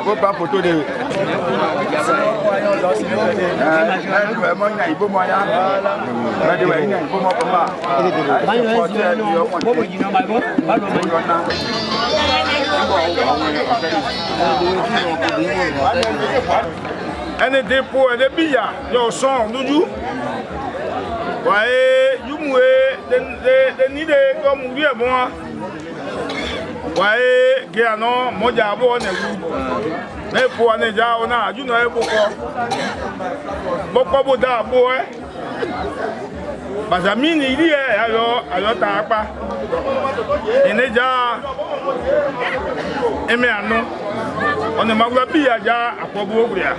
Vos pas photo de ene depo ene biya yo son nuju wae yumwe de ni de ko mu bi e mo wae ge ano moja abo ne wu na epo ane ja ona aju na epo ko bo da abo bazamini ili ayo ta apa ene ja eme anu on magwa bi aja apobu ogria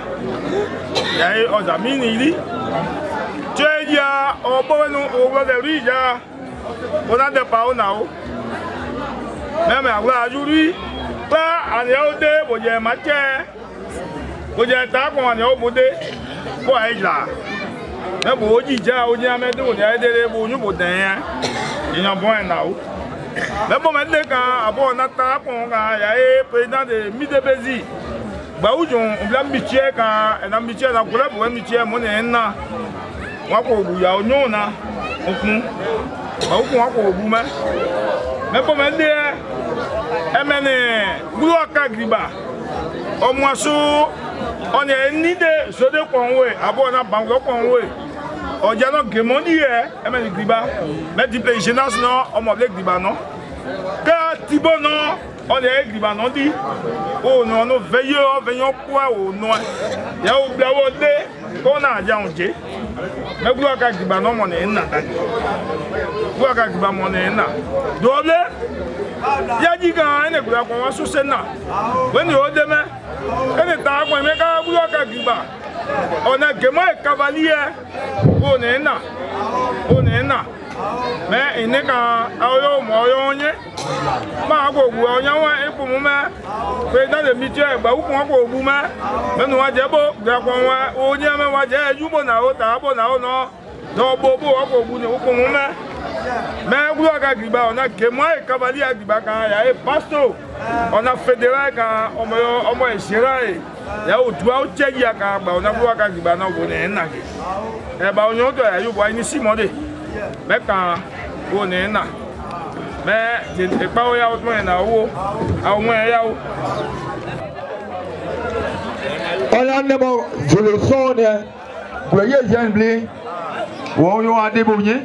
yai ozamini ili cheja obonu owo de rija ona de pa ona o meme agwa ajuri pa ani o de boje mache boje ta ko ani o bode ko aija na bo oji ja oji amedu ni edere bo nyu bo den yan bon na o me bo me de kan abo na ta pon ga ya e president de midebezi ba ujon bla michie kan na michie na kula bo michie mo ne na wa ko bu ya onyu na okun ba okun wa ko bu me bo me de emene gulu aka griba omo aso on e ni de so de konwe abo na bango konwe oja no gemondi emene griba me di play jeunesse no omo le griba no ka tibo no on e griba no di o no no veyo kwa o no ya o bla wo de ko na aja unje me gulu aka griba no mo ne na ta gulu aka griba mo ne na dole ya jiga ene gulu akwa so se na when you ode me ene ta kwa me ka bu ka giba ona gemo e cavalier onena me ine ka ayo mo yo nye ma go bu onya wa ipu mu me pe da le mi je gba u ko ko bu me me no wa je bo gba ko wa onye me wa je yubo na o ta bo na o no do bo bo ko bu ni u ko mu me me bu ka giba ona gemo e cavalier giba kan ya e pasto ona fédéral kan ọmọ ìṣẹ́ráì ya o tu a che ya kan gba ona bu ka giba na bo ne na ke e ba onyo to ya yubo ni simode me kan o ne na me je pa o ya o tun na wo àwọn ya o Ola nebo Jolosone Gloye Jenble wo yo Adebonye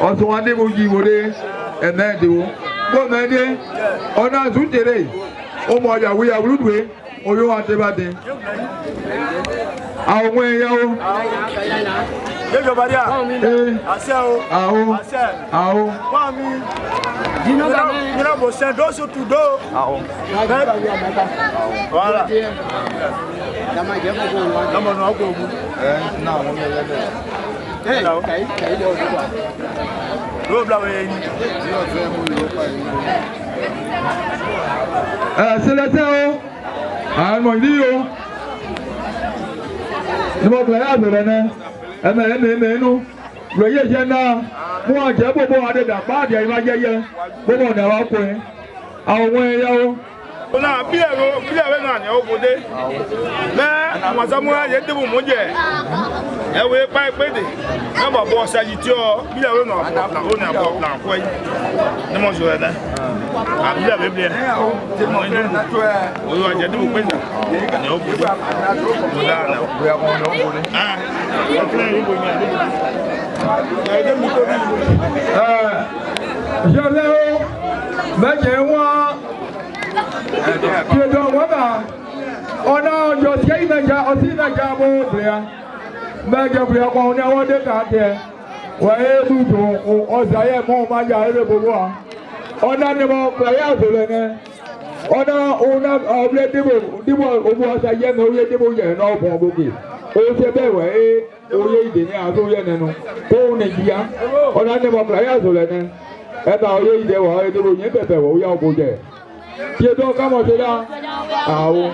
o so Adebonyi wore emedewo bo mede ona zutere o mo ya we awudwe o yo Adebade àwọn ya o Dejo Baria ase o awo wa mi dino ga mira bo se do so tu do awo voilà Dama je ko bo dama no ko bu na won me le kai do do do bla we ni c'est le temps ah mo ndi yo ni mo playa bere na eme nu Gloye Jena mo aje bobo ade da pa de ma yeye bobo na wa ko àwọn ya o na bi ero na ni o bode me amasamu aye de bo mo je e we pa ipede na babo saji ti o bi ero na o na bo na ko yi ni mo so eda a bi ero bi e mo ni o yo aje de bo pe na ni o bode mo da na o ya ko ni o bode ah o tún ni bo ni e de mi ko ni je le o me je won ki do wa ba ona yo sei na ja o si na ja bo bria me je bria ko ni awon de ka te wa e bu do o za ye mo ma ja ere bobo a ona ni mo playa so le ne ona oble dibo obo sa ye no ye dibo ye no bo boke o se be we o ye ide ni a so ye nenu ko ne dia ona ni mo playa so le ne e ba o ye ide wa e dibo ye bebe wo ya obo je ki do ka mo se da awo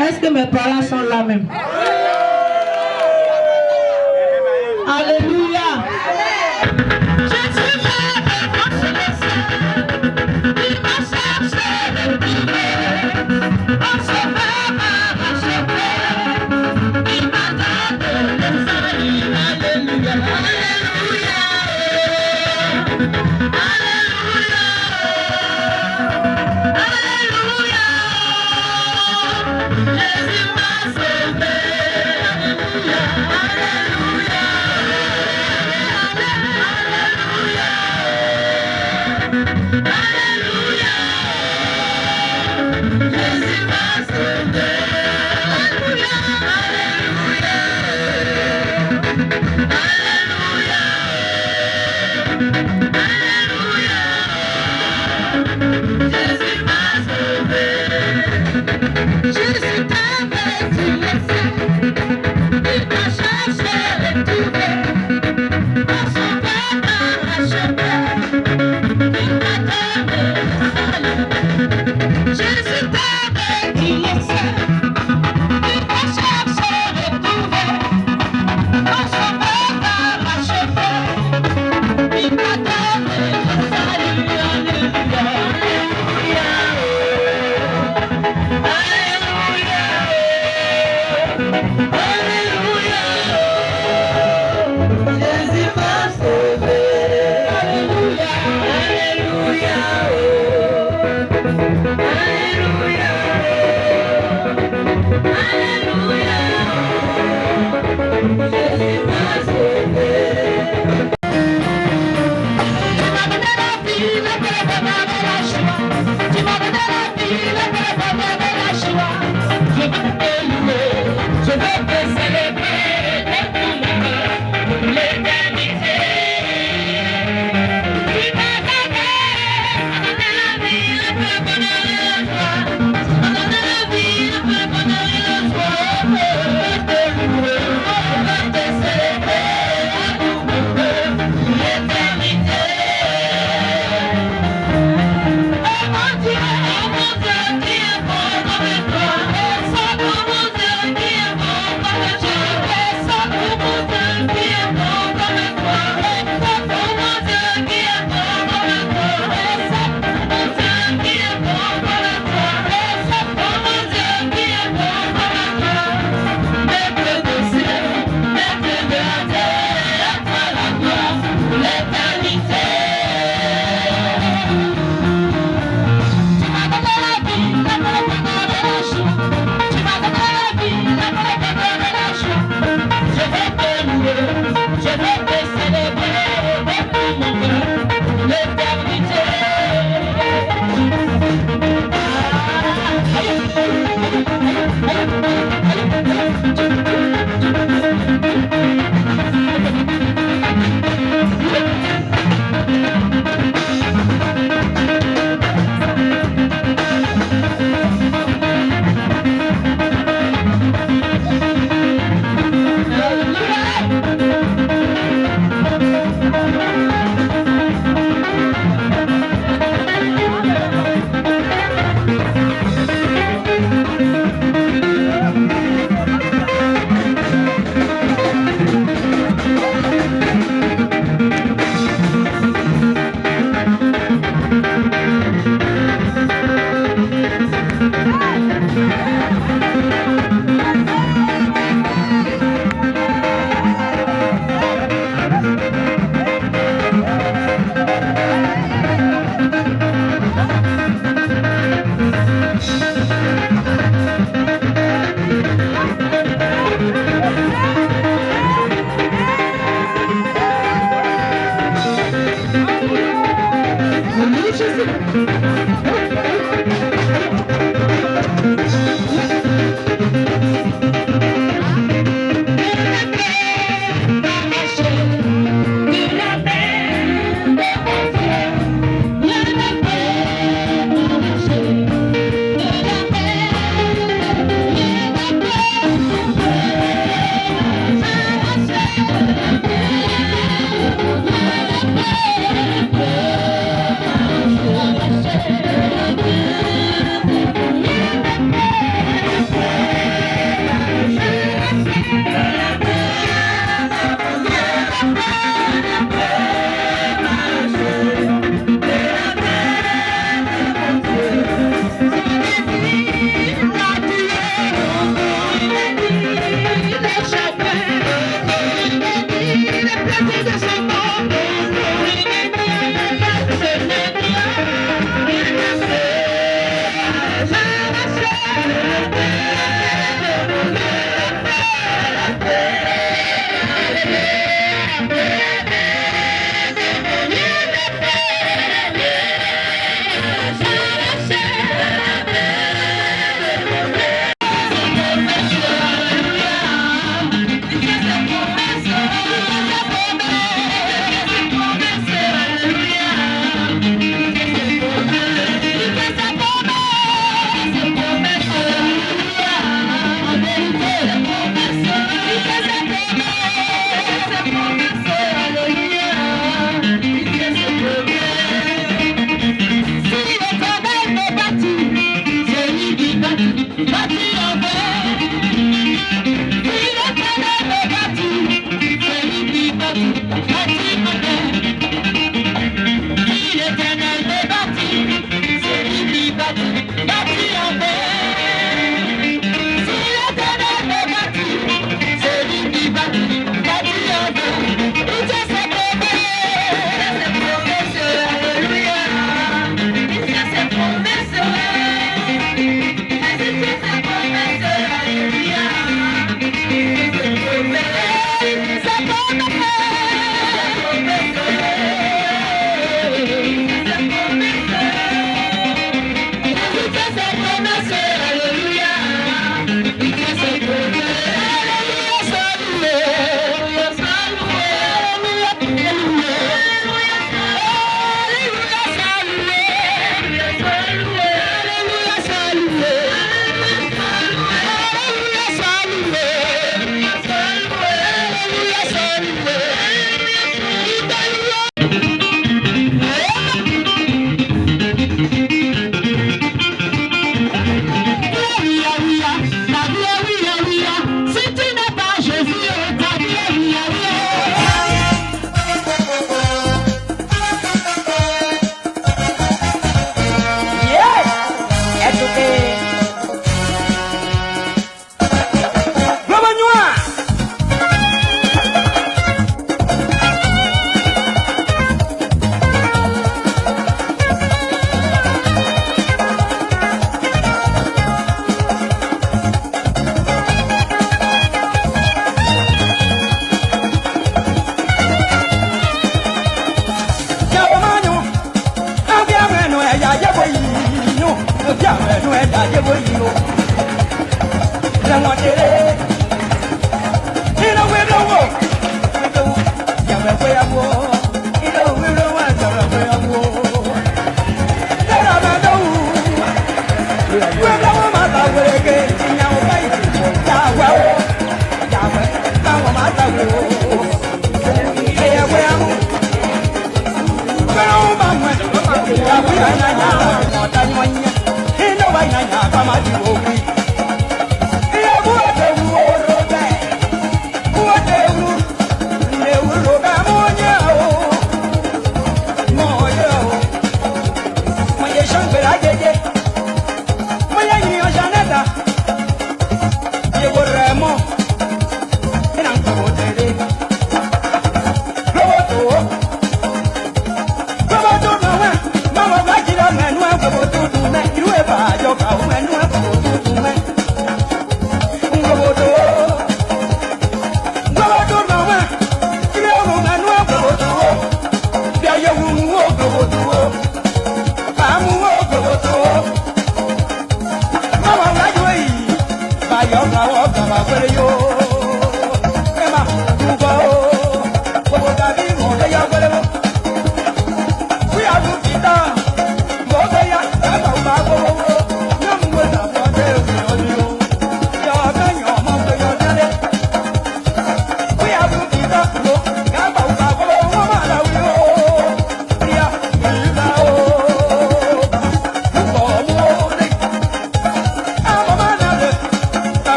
Est-ce que mes parents sont là même? Alléluia. Alléluia.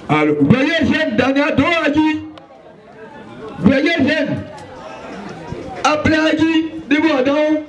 Alors, veuillez jeune Daniel Doagi. Veuillez jeune. Appelez Agi. Dis-moi donc.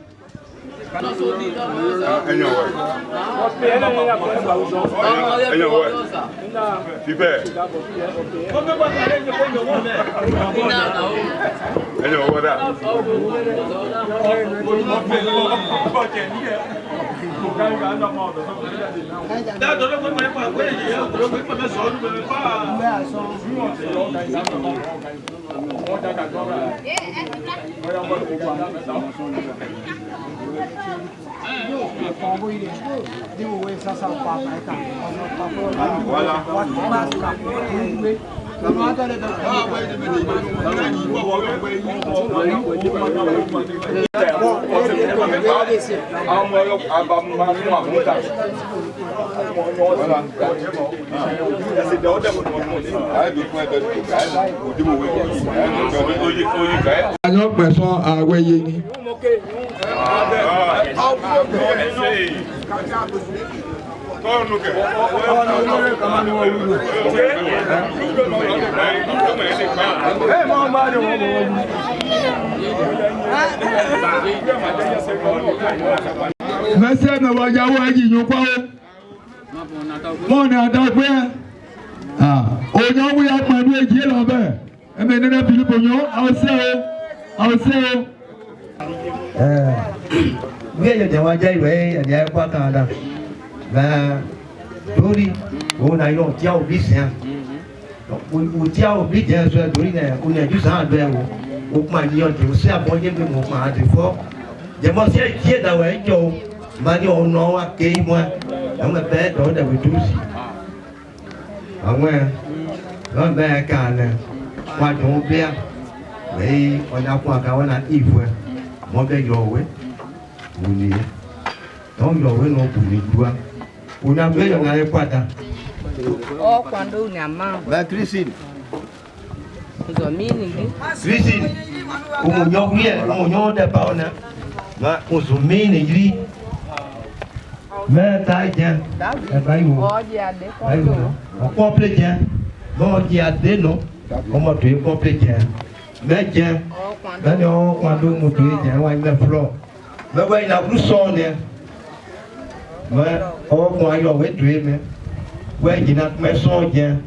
Mese na wajawo aji nyokwa o. Mo na da pe. Onyo wu ya panu eji lo be. E me nene Philip onyo awse o. Nghe giờ wa jai we ya kwa Canada. Và dori o na yo jiao bi sia. O jiao bi je so dori na o na ju sa do e wo. O ma ni yo ju se abo je bi mo ma de fo. Je mo se je da we jo. Ma ni o no wa ke mo. Đó mà bé đó là bị trú gì. Ông nghe. Đó bé cả nè. Qua chỗ bé. Vậy con áo qua cả là y vừa. Mỗi bé rồi. Bùi nè. Đó rồi nó bùi đua. Bùi nào bé là ngày qua ta. Ô quan đâu nhà mà. Bé Christine. Rồi mi nè. Christine. Ông một nhau đẹp bao nè. Mà ông số mi này đi. Mẹ tai chăng? Em bay ngủ. Bay ngủ. Có complet chăng? Nó chỉ đến nó. Có một chuyện complet chăng? Mẹ chăng? Đó nó quan đúng một chuyện chăng ngoài mẹ floor. Mẹ bay nào cũng so nè. Mẹ ở ngoài rồi hết chuyện mẹ. Quay chỉ nát mẹ so chăng?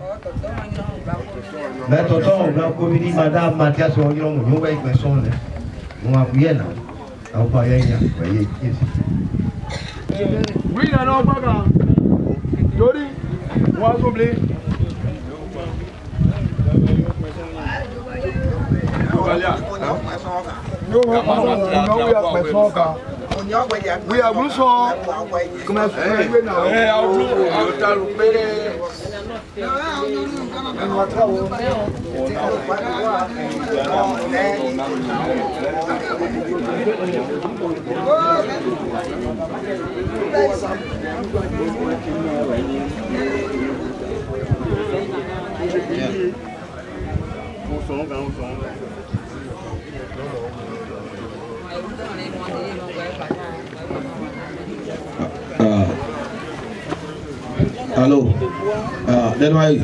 Mẹ tôi so nó cô đi mà đam mà cha so như nó một nhúng quay mẹ so nè. Ngoài biết nào. Đâu phải đây nha. Vậy gì? Oui, là non, pas grave. Jody, moi, s'oublie. Oui, à vous, ça. Comment est-ce que vous avez à vous, t'as loupé. Allô, đến đây,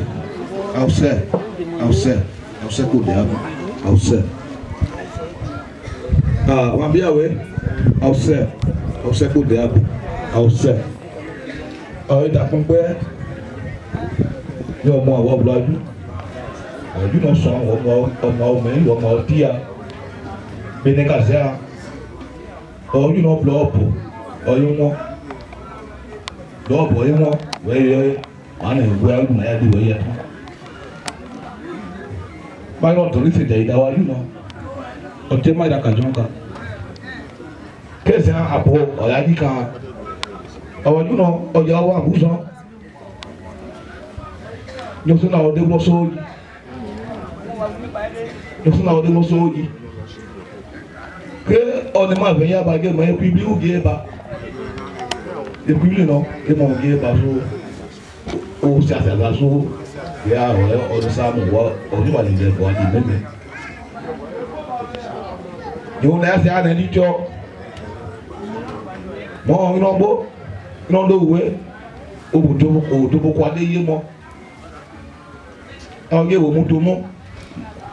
ao xe cô đẹp, ao xe, mà biết rồi, ao xe cô đẹp, ao xe, ở đặt con bé, nhưng mà vào lại, chứ nó sống ở màu mấy, ở màu tia, bên này cả xe, ở chứ nó blog, ở yung mo. Đó bởi nó về anh này quen mà đi vậy thôi. Bao nhiêu tuổi thì đầy đâu ấy nó. Ở trên mai đã cả trong cả. Cái gì à bộ ở đây đi cả. Ở chỗ nó ở giàu à bút sao. Nhưng số nào đem một số. Nhưng số nào đem một số gì. Cái ở đây mà về nhà bà cái mấy quý biểu kia bà. Depuis non, et mon vieux bateau, au certain bateau, il y a on ne sait pas on va les dire quoi, il même. Nous là c'est un éditeur. Moi on a beau, non de ouais, au bout de quoi dire moi. On y est au montou mon,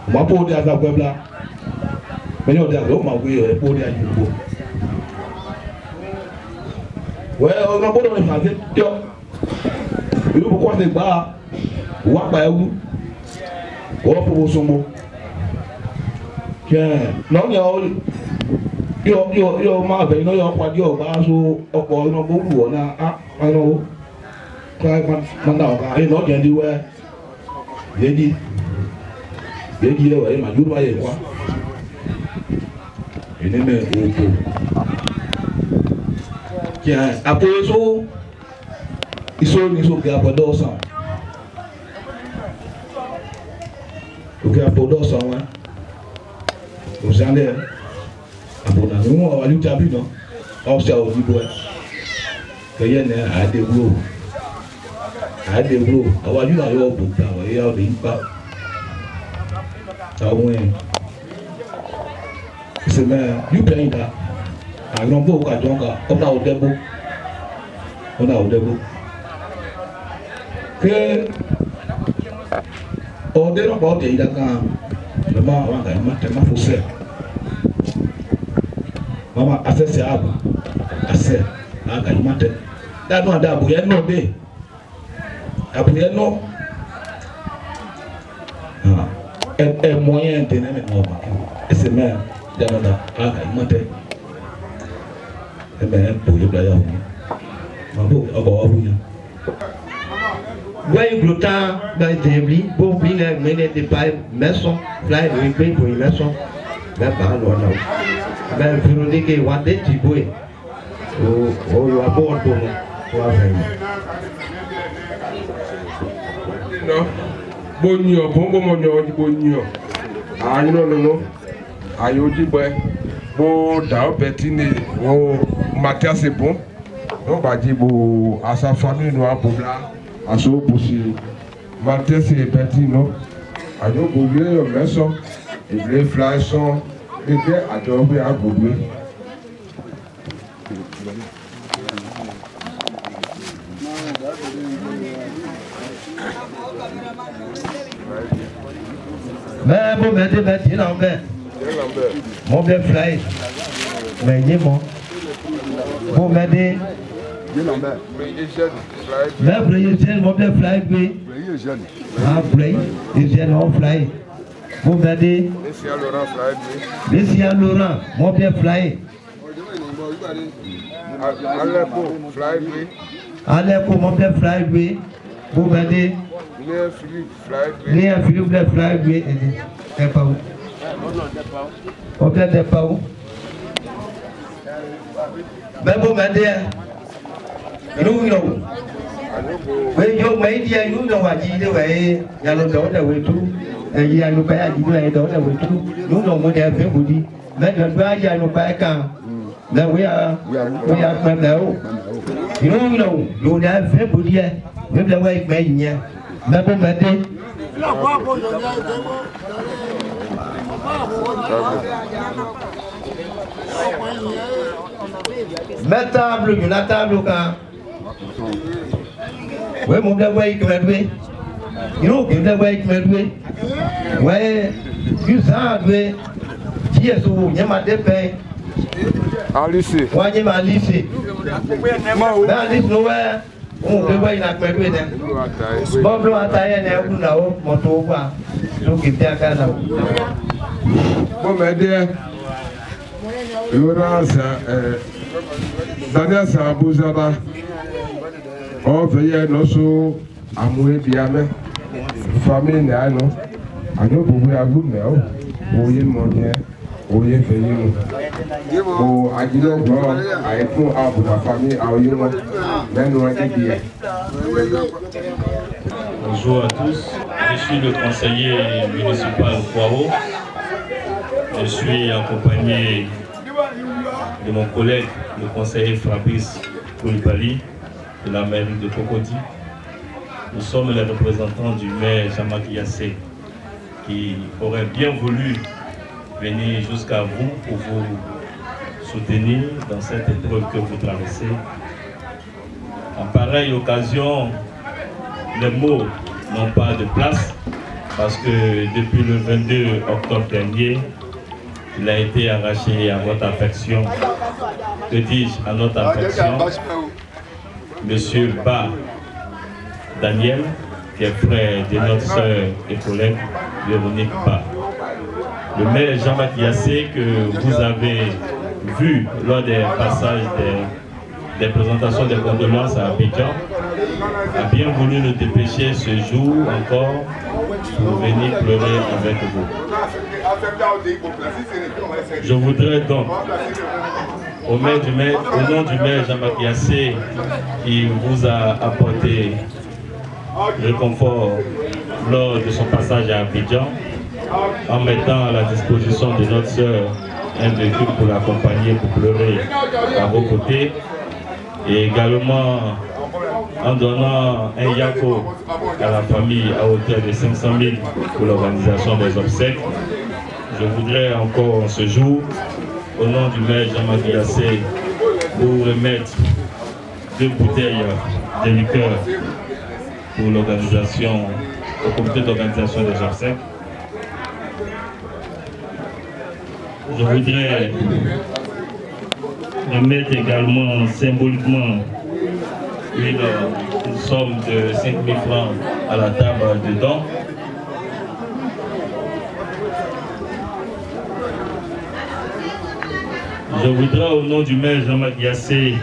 ma peau de la peuple là. Mais on dit on m'a vu pour dire du ouais, on a beau dans les français, tiens. Il faut pourquoi c'est bas, ou à pas où, ou à pour son mot. Tiens, non, yo, ma veille, non, yo, quoi dire, bas, ou, encore, non, beaucoup, on a, ah, non, quand maintenant, et non, j'ai dit, ouais, j'ai dit, ouais, ma joue, ouais, quoi. Il n'est même au tiens, après ça, ils sont qui après d'or ok, après d'or ça, ouais. Vous allez, après nous, on va lui taper, non? On s'est au niveau, que y a des gros. À des gros, on va lui aller au bout, il y a des pas. Ça, ouais. C'est bien, you paying that. À grand beau, on a au début. que au début on dit d'accord vraiment on a tellement faussé maman assez c'est able assez là gagnant tête là nous on a abouillé non bé abouillé non un moyen de tenir maintenant et c'est même dans la gagnant tête et ben pour y blayer maman on va ouais gluten ben débli pour bien mener des pailles maison fly de paix pour une maison ben par là ben Véronique et Wade Tiboué au à bord pour moi non bonio bongo monyo di bonio ayi no ayo di boy bo da betini o Mathias c'est bon on va dire bo à sa famille no abobla aso bosi Mathias c'est petit non ayo bobie yo meso et les fly sont et bien adoré à bobie mais bon mais des Lambert mon bien fly mais ni mon bon mais des mais Brian mon bien fly oui ah Brian ils ont fly bon mais des Laurent mon bien fly Aleppo mon bien fly oui bon mais des Philippe de fly oui et pas où on vient de pas où mais bon mais des nous yo oui yo mấy dia nous đâu mà gì đấy vậy nhà nó đó là vậy chú gì anh nó phải gì đấy đó là vậy chú nous đâu muốn đẹp phải budi mấy lần ba giờ nó phải càng là bây giờ mà đâu nous đâu yo đẹp phải budi même là vậy mấy nhà mais bon mais des mais table la table quand ouais mon gars ouais que me you que me ouais que me ouais tu ça ouais qui est au nyama de pain en lycée ouais nyama lycée dans lycée no ouais on de ouais na que me ne bon blo ataye na ku na o moto kwa so ki bia ka na bon mais des Laurent Daniel Sambuzaba on veille noso amoué biame famille na no ano bobu agu me o oye mo bien oye veille mo o adilo gbo aifun abu la famille aoye mo menu ade bien. Bonjour à tous, je suis le conseiller municipal Poirot. Je suis accompagné de mon collègue, le conseiller Fabrice Koulibaly, de la mairie de Cocody. Nous sommes les représentants du maire Jean-Marc Yassé, qui aurait bien voulu venir jusqu'à vous pour vous soutenir dans cette épreuve que vous traversez. En pareille occasion, les mots n'ont pas de place parce que depuis le 22 octobre dernier, il a été arraché à votre affection. Que dis-je à notre affection? Monsieur Ba Daniel, qui est frère de notre sœur et collègue Véronique Ba. Le maire Jean-Marc Yassé, que vous avez vu lors des passages des présentations des condoléances à Abidjan, a bien voulu nous dépêcher ce jour encore pour venir pleurer avec vous. Je voudrais donc, au nom du maire Jean-Marc Yassé, qui vous a apporté le confort lors de son passage à Abidjan, en mettant à la disposition de notre sœur un véhicule pour l'accompagner, pour pleurer à vos côtés, et également en donnant un yako à la famille à hauteur de 500 000 pour l'organisation des obsèques. Je voudrais encore en ce jour, au nom du maire Jean-Marc Yassé, vous remettre 2 bouteilles de liqueur pour l'organisation, au comité d'organisation des obsèques. Je voudrais remettre également symboliquement une somme de 5 000 francs à la table de dons. Je voudrais au nom du maire Jean-Marc Yassé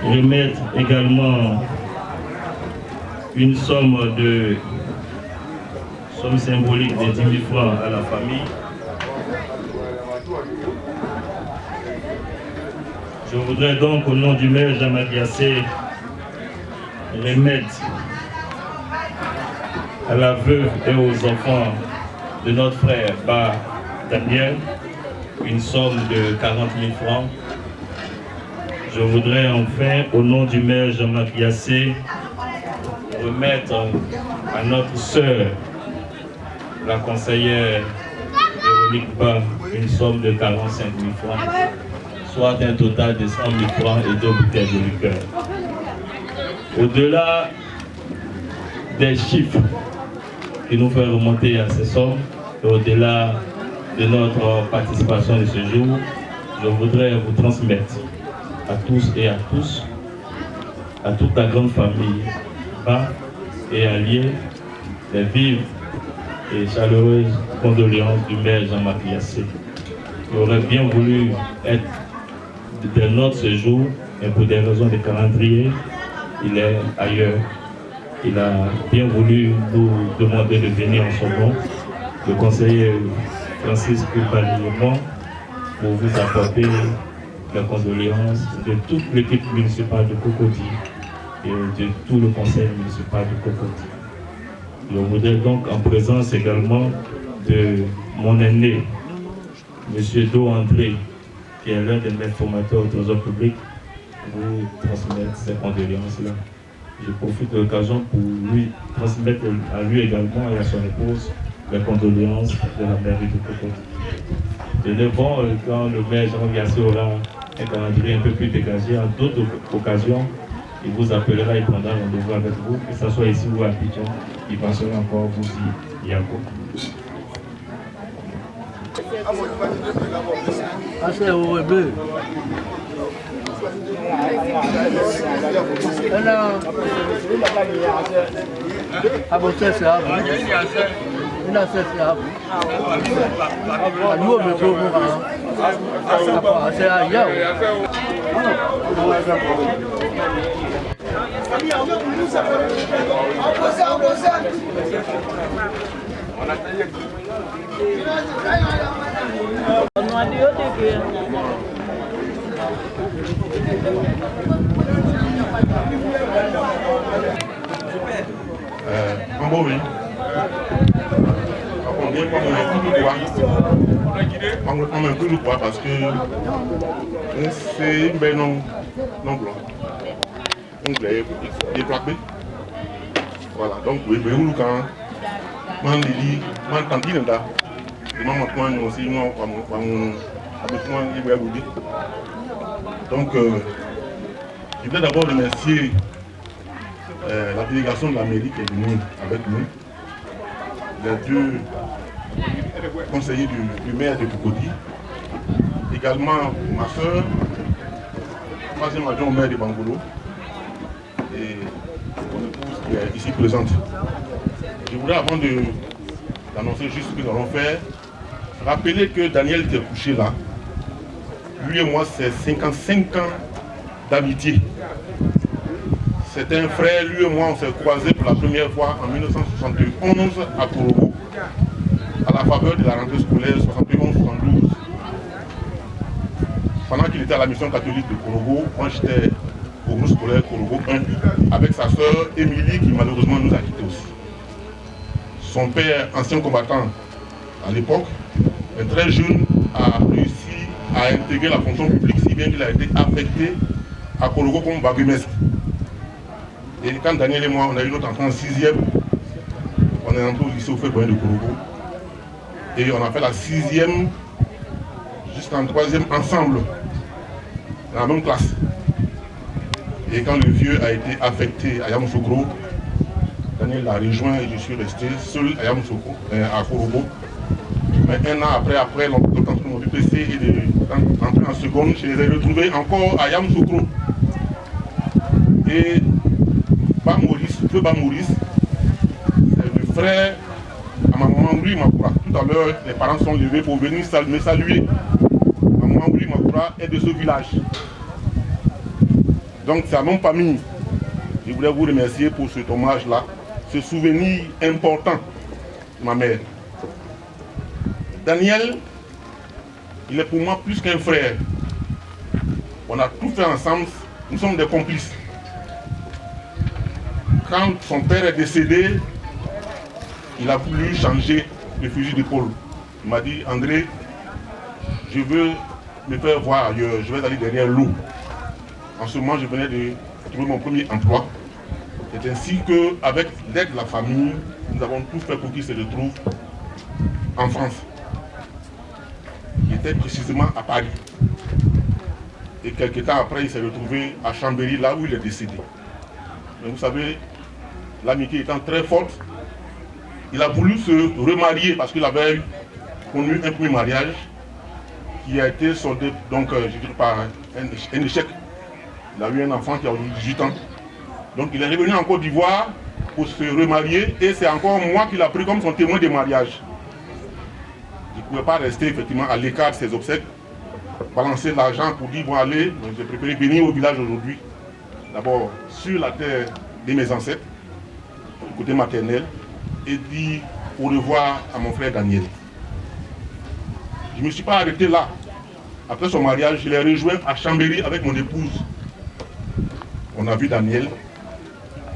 remettre également une somme symbolique de 10 000 francs à la famille. Je voudrais donc au nom du maire Jean-Marc Yassé remettre à la veuve et aux enfants de notre frère Ba Daniel une somme de 40 000 francs. Je voudrais enfin, au nom du maire Jean-Marc Yassé, remettre à notre sœur, la conseillère Véronique Ba, une somme de 45 000 francs, soit un total de 100 000 francs et 2 bouteilles de liqueur. Au-delà des chiffres qui nous font remonter à ces sommes, et au-delà de notre participation de ce jour, je voudrais vous transmettre à tous et à tous, à toute la grande famille Ba et alliés, les vives et chaleureuses condoléances du maire Jean-Marc Yassé, qui aurait bien voulu être de notre séjour, mais pour des raisons de calendrier, il est ailleurs. Il a bien voulu nous demander de venir en son nom, le conseiller Francis Koubaliyemon, pour vous apporter les condoléances de toute l'équipe municipale de Cocody et de tout le conseil municipal de Cocody. Je voudrais donc, en présence également de mon aîné, M. Do André, qui est l'un des maîtres formateurs au trésor public, vous transmettre ces condoléances-là. Je profite de l'occasion pour lui transmettre à lui également et à son épouse les condoléances de la mairie de Cocody. Tenez bon, quand le maire Jean-Marc Yassé aura un calendrier un peu plus dégagé, en d'autres occasions, il vous appellera et prendra rendez-vous avec vous, que ce soit ici ou à Abidjan, il passera encore vous y Yago. Assez au bleu. En beau, oui. On vient prendre un peu de poids parce que c'est une belle non blanc. On voulait déplacer. Voilà, donc oui, mais où quand man lili, man tantine là. Maman moi aussi moi avec moi il va vous dire. Donc je voulais d'abord remercier la délégation de la mairie qui est venue avec nous, les deux conseillers du maire de Cocody, également ma soeur, troisième adjoint au maire de Bangolo, et mon épouse qui est ici présente. Je voudrais, avant d'annoncer juste ce que nous allons faire, rappeler que Daniel était couché là. Lui et moi, c'est 55 ans d'amitié. C'est un frère, lui et moi, on s'est croisés pour la première fois en 1971 à Korogo, à la faveur de la rentrée scolaire 71-72. Pendant qu'il était à la mission catholique de Korogo, moi j'étais au groupe scolaire Korogo 1, avec sa sœur Émilie qui malheureusement nous a quittés aussi. Son père, ancien combattant à l'époque, très jeune, a réussi à intégrer la fonction publique, si bien qu'il a été affecté à Korogo comme bagumestre. Et quand Daniel et moi, on a eu notre entrée en 6e, on est entré au lycée au Feu-Boyen de Korogo. Et on a fait la 6e jusqu'en 3e ensemble, dans la même classe. Et quand le vieux a été affecté à Yamoussoukro, Daniel l'a rejoint et je suis resté seul à Yamoussoukro, à Korobo. Mais un an après l'obtention de mon BPC et d'entrer en seconde, je les ai retrouvés encore à Yamoussoukro. Et Feu Maurice, c'est le frère à ma maman Louis Makoura. Tout à l'heure, les parents sont levés pour venir me saluer. Ma maman Louis Makoura est de ce village. Donc c'est à mon famille. Je voulais vous remercier pour cet hommage-là, ce souvenir important de ma mère. Daniel, il est pour moi plus qu'un frère. On a tout fait ensemble, nous sommes des complices. Quand son père est décédé, il a voulu changer le fusil d'épaule. Il m'a dit, André, je veux me faire voir ailleurs, je vais aller derrière l'eau. En ce moment, je venais de trouver mon premier emploi. C'est ainsi qu'avec l'aide de la famille, nous avons tout fait pour qu'il se retrouve en France. Il était précisément à Paris. Et quelques temps après, il s'est retrouvé à Chambéry, là où il est décédé. Mais vous savez, l'amitié étant très forte, il a voulu se remarier parce qu'il avait connu un premier mariage qui a été soldé, donc je dirais par un échec. Il a eu un enfant qui a eu 18 ans. Donc il est revenu en Côte d'Ivoire pour se remarier et c'est encore moi qui l'a pris comme son témoin de mariage. Je ne pouvais pas rester effectivement à l'écart de ses obsèques, balancer l'argent pour dire bon allez, j'ai préféré venir au village aujourd'hui. D'abord sur la terre de mes ancêtres, du côté maternel, et dire au revoir à mon frère Daniel. Je ne me suis pas arrêté là. Après son mariage, je l'ai rejoint à Chambéry avec mon épouse. On a vu Daniel.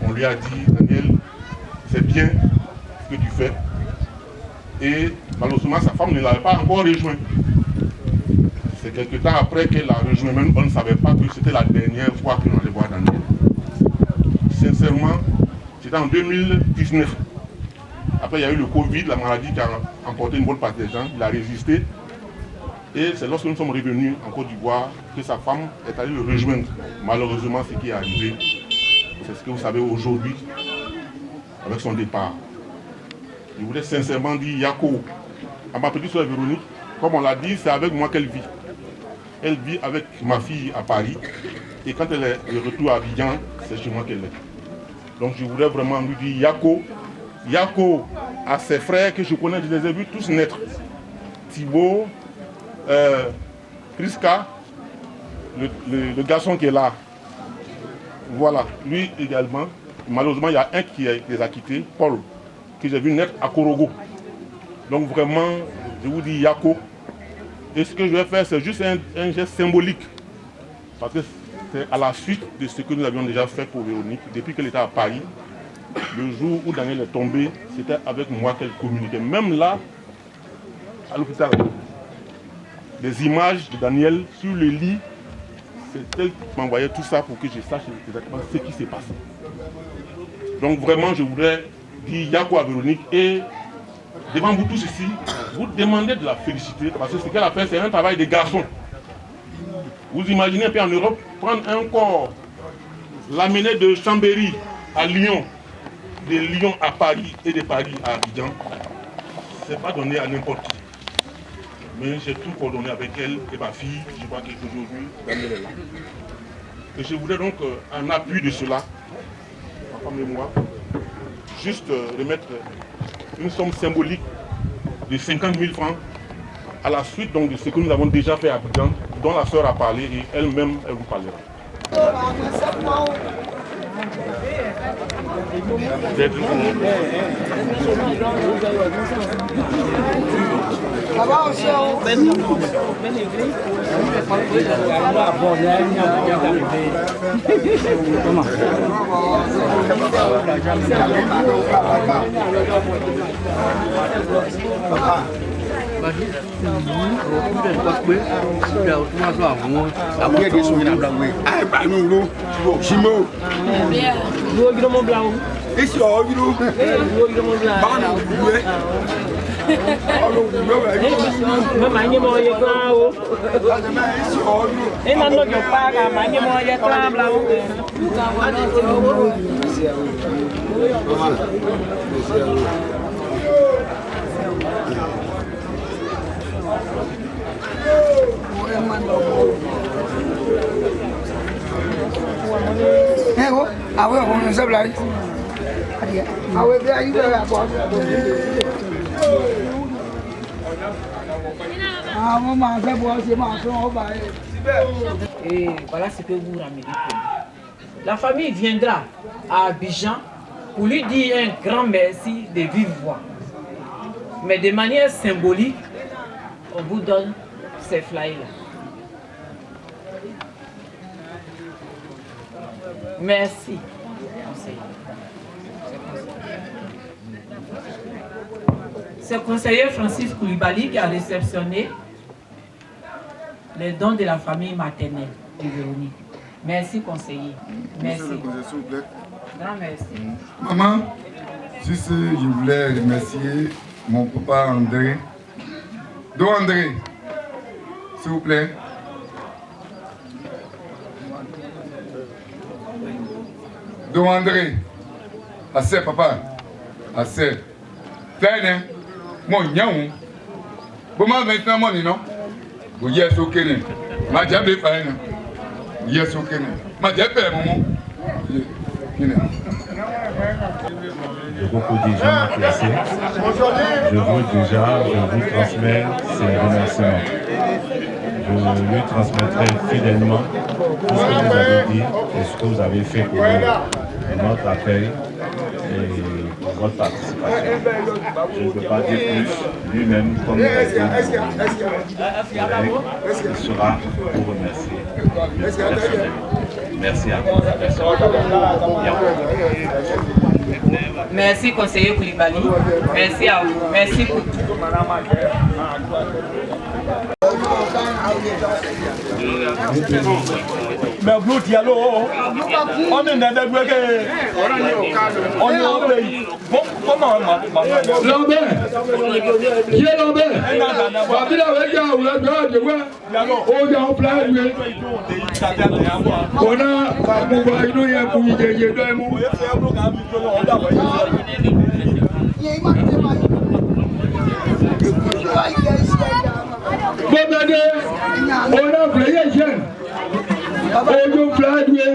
On lui a dit, Daniel, c'est bien ce que tu fais. Et malheureusement, sa femme ne l'avait pas encore rejoint. C'est quelques temps après qu'elle l'a rejoint, même on ne savait pas que c'était la dernière fois qu'on allait voir Daniel. Sincèrement, c'était en 2019. Après, il y a eu le Covid, la maladie qui a emporté une bonne partie des gens. Il a résisté. Et c'est lorsque nous sommes revenus en Côte d'Ivoire que sa femme est allée le rejoindre. Malheureusement, ce qui est arrivé, c'est ce que vous savez aujourd'hui, avec son départ. Je voulais sincèrement dire, Yako, à ma petite soeur Véronique, comme on l'a dit, c'est avec moi qu'elle vit. Elle vit avec ma fille à Paris. Et quand elle est de retour à Abidjan, c'est chez moi qu'elle est. Donc je voudrais vraiment lui dire, Yako, Yako a ses frères que je connais, je les ai vus tous naître. Thibaut, Kriska, le garçon qui est là. Voilà, lui également. Malheureusement, il y a un qui les a quittés, Paul, que j'ai vu naître à Korogo. Donc vraiment, je vous dis Yako. Et ce que je vais faire, c'est juste un geste symbolique. Parce que c'est à la suite de ce que nous avions déjà fait pour Véronique, depuis qu'elle était à Paris. Le jour où Daniel est tombé, c'était avec moi qu'elle communiquait. Même là, à l'hôpital, des images de Daniel sur le lit, c'est elle qui m'envoyait tout ça pour que je sache exactement ce qui s'est passé. Donc vraiment, je voudrais dire Yako à Véronique et devant vous tous ici, vous demandez de la féliciter parce que ce qu'elle a fait, c'est un travail de garçon. Vous imaginez un peu en Europe, prendre un corps, l'amener de Chambéry à Lyon, de Lyon à Paris et de Paris à Abidjan, c'est pas donné à n'importe qui. Mais j'ai tout coordonné avec elle et ma fille. Je vois qu'aujourd'hui, Daniel est là. Et je voudrais donc, en appui de cela, ma femme et moi, juste remettre une somme symbolique de 50 000 francs à la suite donc, de ce que nous avons déjà fait à Abidjan, dont la sœur a parlé et elle-même, elle vous parlera. Ça va aussi, Et voilà ce que vous ramenez. La famille viendra à Abidjan pour lui dire un grand merci de vive voix. Mais de manière symbolique, on vous donne ces flyers-là. Merci. C'est le conseiller Francis Koulibaly qui a réceptionné les dons de la famille maternelle de Véronique. Merci, conseiller. Merci. Grand merci. Maman, je voulais remercier mon papa André. Donc André, s'il vous plaît. Donc André, assez papa, assez. Tenez, mon niaou. Comment maintenant mon non? Vous y êtes au Kenya. Ma diable est pas là. Vous y êtes au Kenya. Ma diable est maman. Beaucoup de gens m'ont placé. Je vous transmets ces remerciements. Je lui transmettrai fidèlement tout ce que vous avez dit et ce que vous avez fait pour notre accueil et pour votre participation. Je ne peux pas dire plus. Lui-même, comme il a dit, il sera pour remercier. Merci à vous. Merci, conseiller Koulibaly. Merci à vous. Merci pour tout. Mais vous diallo, on est dans le on est au pays. Comment Lambert, qui est Lambert? Babila Wega ou la garde, on est en plein. On a nous y a pour y aller. On a playé jeune. On a playé.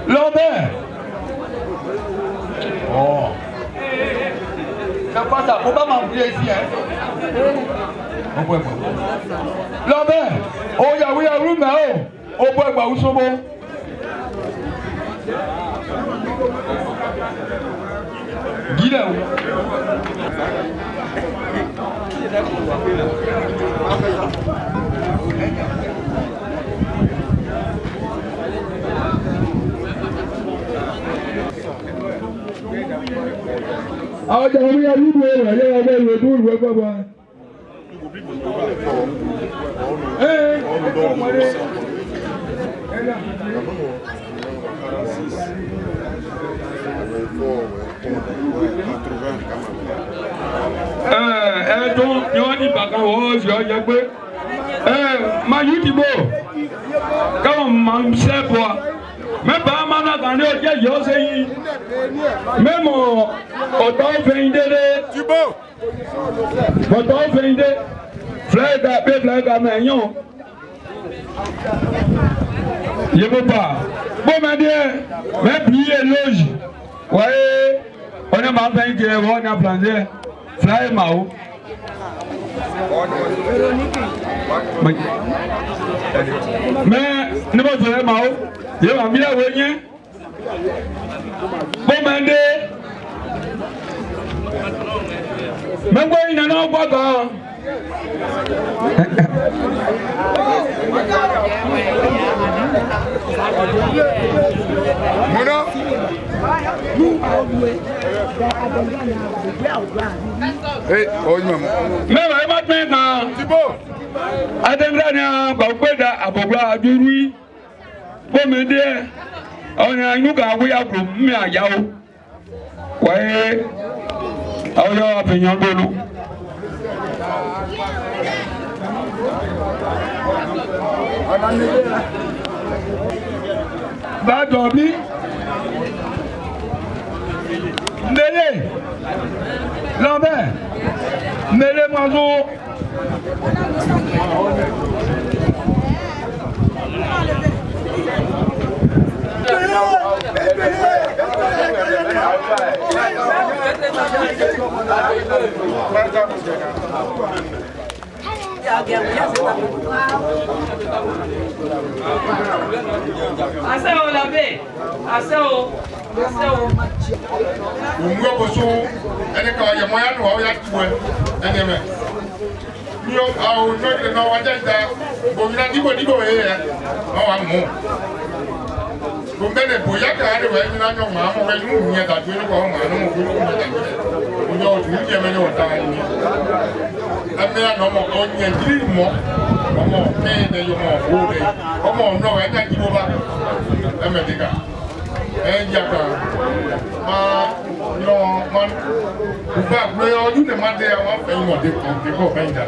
Lambert. Oh. C'est pas ça, faut pas m'embrouiller ici, hein. Lambert, oh y'a oui y'a room là, oh boy bah où sont bons. Guida où? Ah, j'ai envie à lui, le boule, ouais, papa. Donc, il y a des bagages, il y a des ma YouTube, quand on sait quoi. Mais pas mal dans le cas, je sais. Même autant vendre, tu peux. Autant vendre, flag à Magnon. Je ne peux pas. Bon, mais plier loge. Ouais, on a mal fait, on a planté. Fly Mao. Mais ne pas faire Mao. Il va bien venir. Bomande. Mengo ina na gwaga. Mono. Hey, oh you Mema e matme na. Tibo. Adengra na gbagbeda abogba adurui. Bomande. Ona anuga awoya gro mi ayawo. Wae awoya apenyan dolu. Badobi Mele Lambert Mele Manzo Asao la be. Asao. Umwe boso ene ka ya moya no ya tuwe ene me. Yo au no de no wa janda. Bo mina dibo e. O wa mu. Bo mbele bo ya ka de we mina nyo ma mo we nu nya da tuwe ko ma no mo ku no da tuwe. O yo tu je me no ta ni. Amira no mo o nya diri mo. Omo me de yo mo o de. Omo no e ka dibo ba. Eme dika. Yaka ma no man ba gbe oju ne ma de awon fe mo de ko fe nda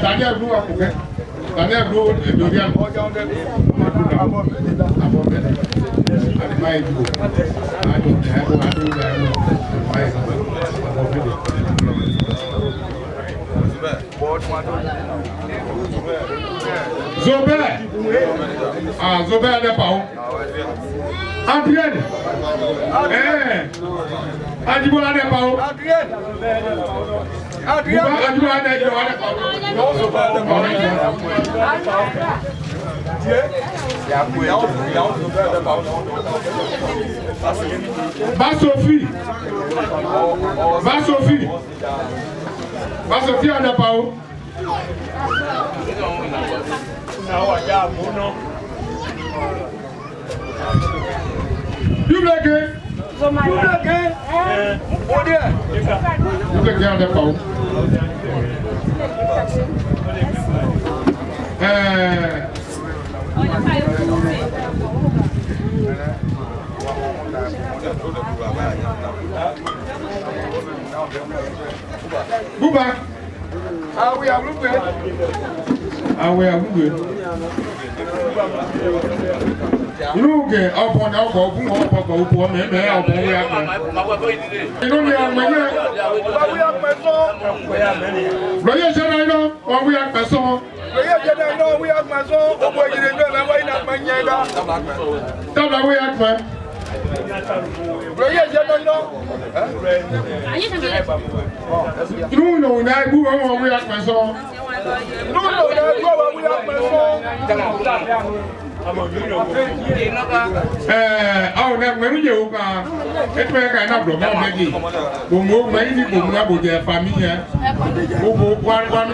Daniel Gru akuke Daniel Gru Dorian abo be ani mai du ado mai abo Zobert. Ah, Zobert de Pau. Adrien. Adibola de Pau. Adrien de Sophie. Sophie de Pau. You like it? You like it? Oh dear. You like it, Paul? Buba. We are good. We are good. You get up on our go, me, up on we are. You know, we are Royal General, or we are Person. Royal General, we are Mason, or we are not Maniaga. Tell we are Royal General. You know, now we are Mason. No, we are Mason. When you it may kind of blow out maybe. Boom, maybe boom, about their family. One.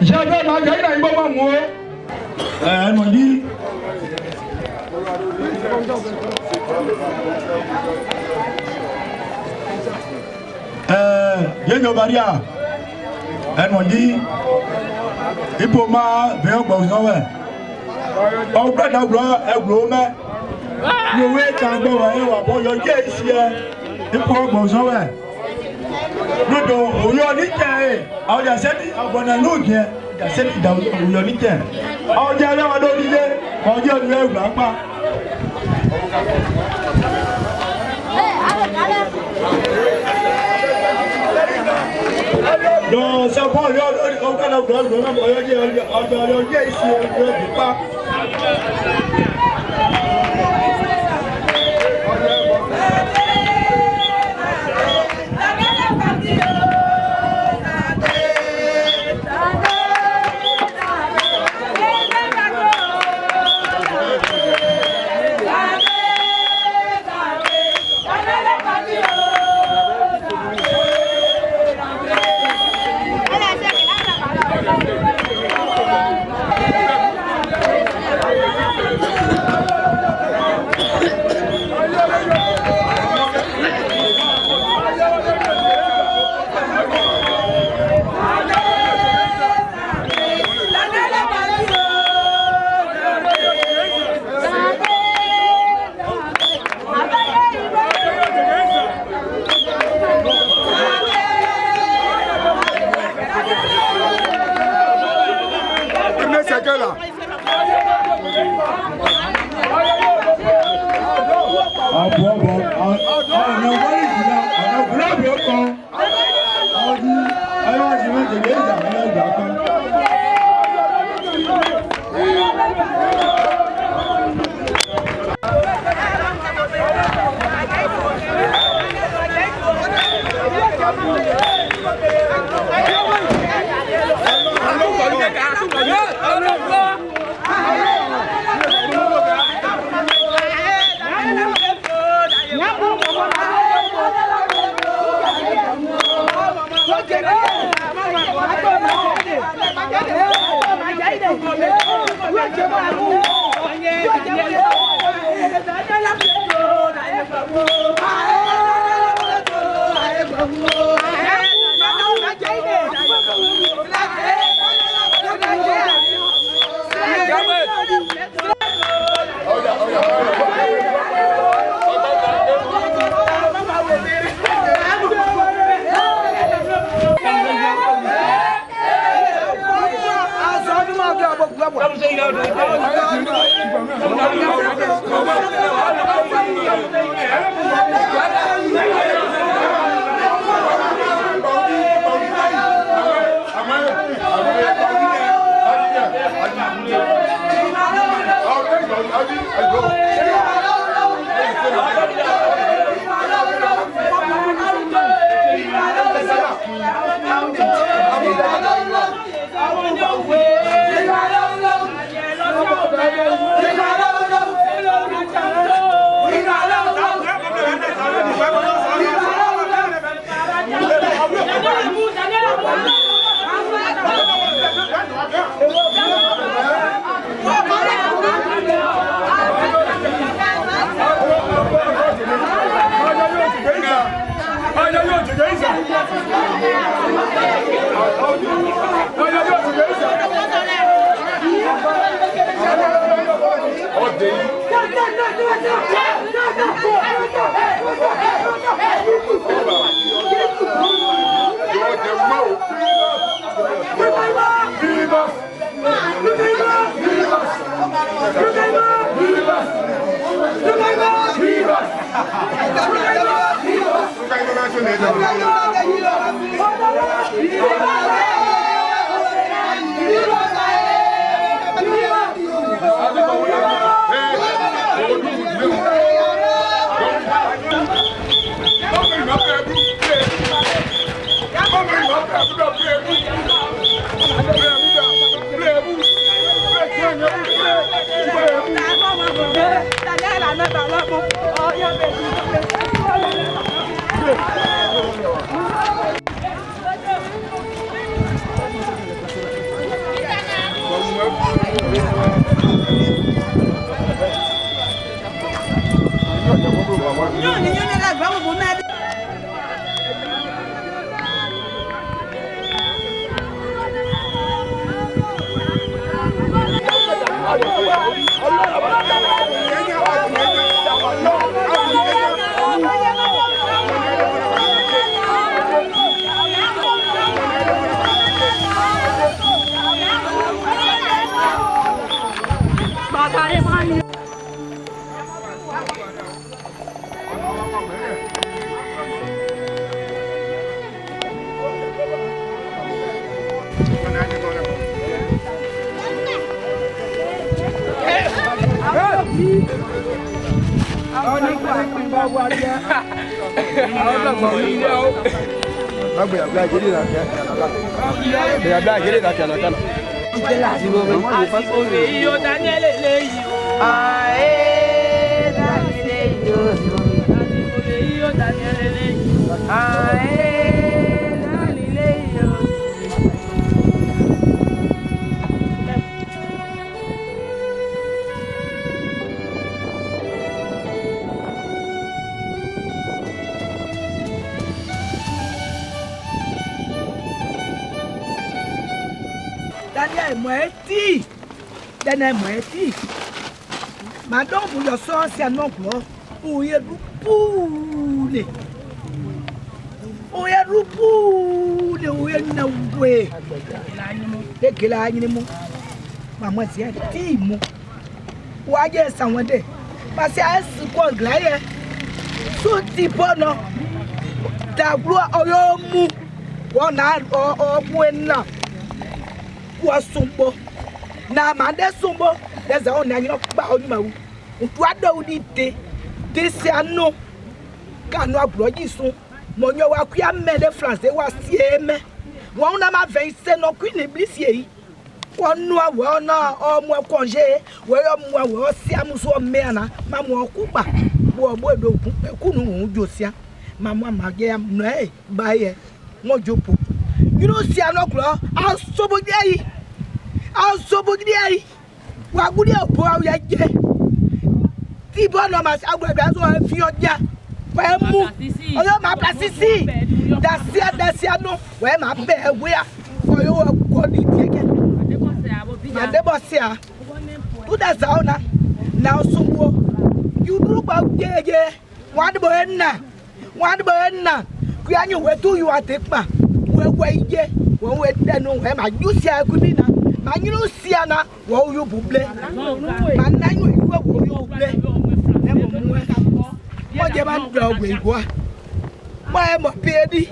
J'avais ma gagne à Ibama moi. Elle m'a dit. Yenyo Maria. Elle m'a dit. Il faut ma bien bon ouais. On peut d'abord un gros mais. Le ouais quand bon ouais bon yo ici. Il faut bon ouais. Nous donc on y a dit que on a dit abonné nous bien. C'est dans le week-end. On dit à l'idée, on dit à l'heure pas. Non, ça va, on a là. Daniel Moeti. Madame, vous le savez, c'est un oncle. Où il y a du poulet. Où il y a du poulet. Où il y a du poulet. Où il y a du poulet. maman c'est timo waje sanwede parce à ce qu'on glaye so tipo no tablo oyo mu wona o buena wa sumbo na mande sumbo deza ona nyo pa onima wu ntu adawudi te se ano kanu abroji sun mo nyo wa ku ame de français wa sieme won na ma 20 no ku ni blisie yi wonu awo na omo congé we yo mu awo si amuso me ana ma mo ku pa bo do ku nu un josia ma mo ma ge no e ba ye mo jopo you know si anoklo asobodi ayi wa gudi opo awo je ti bo no ma agbebe aso fi oja we mu oyo ma plasisi dasia no we ma be we a oyo ko ni tieke Madebosia, tout à ça, now so you do about ye, one boyna, Granny, where do you are take back? Where wait ye, when we then where my you see I could be now. My you see Anna, where you play. My nine you play. What your man dog will go. My baby,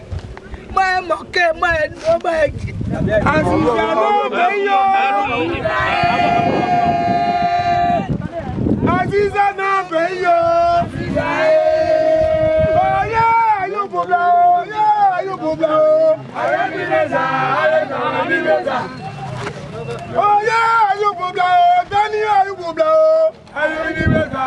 my mocker, my no bag. Azizano beyo Oya ayo bobla Oya ayo bobla Dani ayo bobla ayo ni beza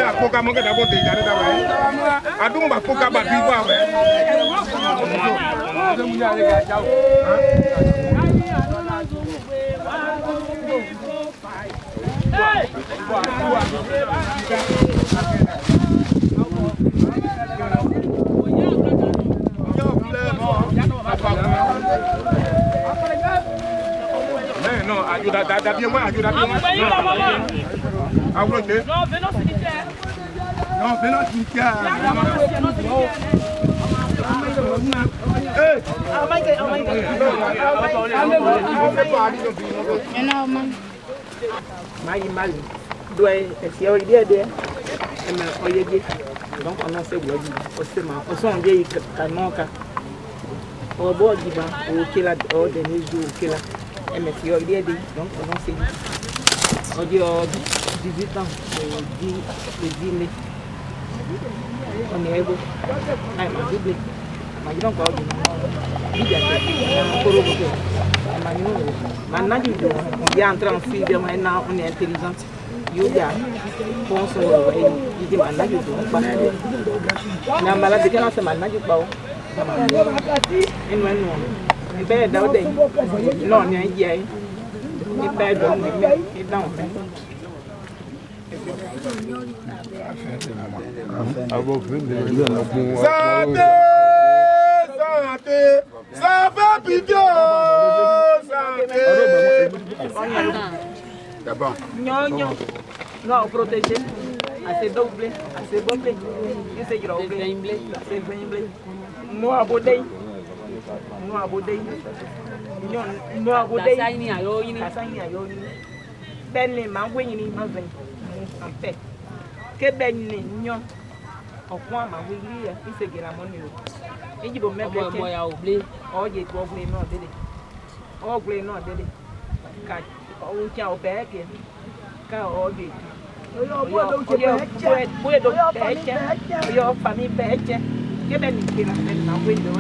Apoka moke dabo te jare da we adun ba poka ba bi ba we non, ajuda bien moi. Ah, vous l'avez? Non, venons cimetière. Donc on a fait on dit 18 ans, 10 mai. On est able. On est entré en fille, maintenant on est intelligente. Yoga, pense il dit maintenant je dois malade que là c'est maintenant je pas. Et ben d'audé. Non, il y a hier. Et ben et dans santé, ça va pitié, santé. D'abord. Non, protéger. Assez doublé, assez doublé. C'est doublé, c'est doublé. Moi à Bodé. Moi à Bodé. Ben les mains, oui, ils m'ont vu. En fait, que ben les nions. Au point, ma oui, il se guérit à mon niveau. Et il va mettre le moyen à oublier. Oh, il est oublié, non, dédé. Oh, oublié, non, dédé. Car, on tient au bec. Car, oh, dédé. Your famille bête. Que ben il a fait dans le window.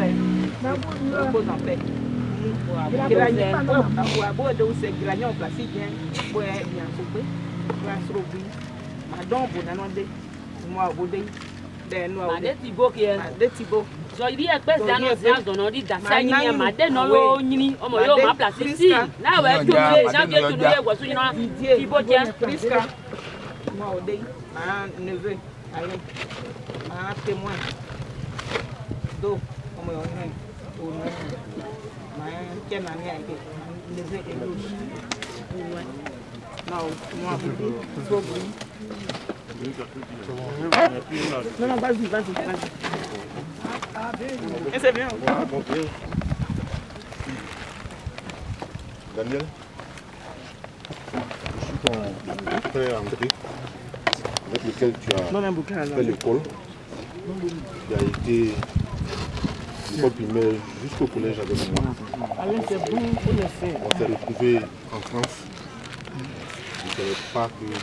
Pose en paix. So il y a pas d'annonce dans notre data ni matin non lo ni o mo yo ma place ici na we tu na bien tu le wo so ni na ti bo je Priska moi odei ma neveu allez ma témoin do o mo yo ni o no ma ke na ni ai neveu et l'autre non moi so Non, non, vas-y. Et c'est bien. Daniel, je suis ton frère André, avec lequel tu as fait l'école. Tu as été l'école primaire jusqu'au collège avec moi. On s'est retrouvés en France. Je ne savais pas qu'il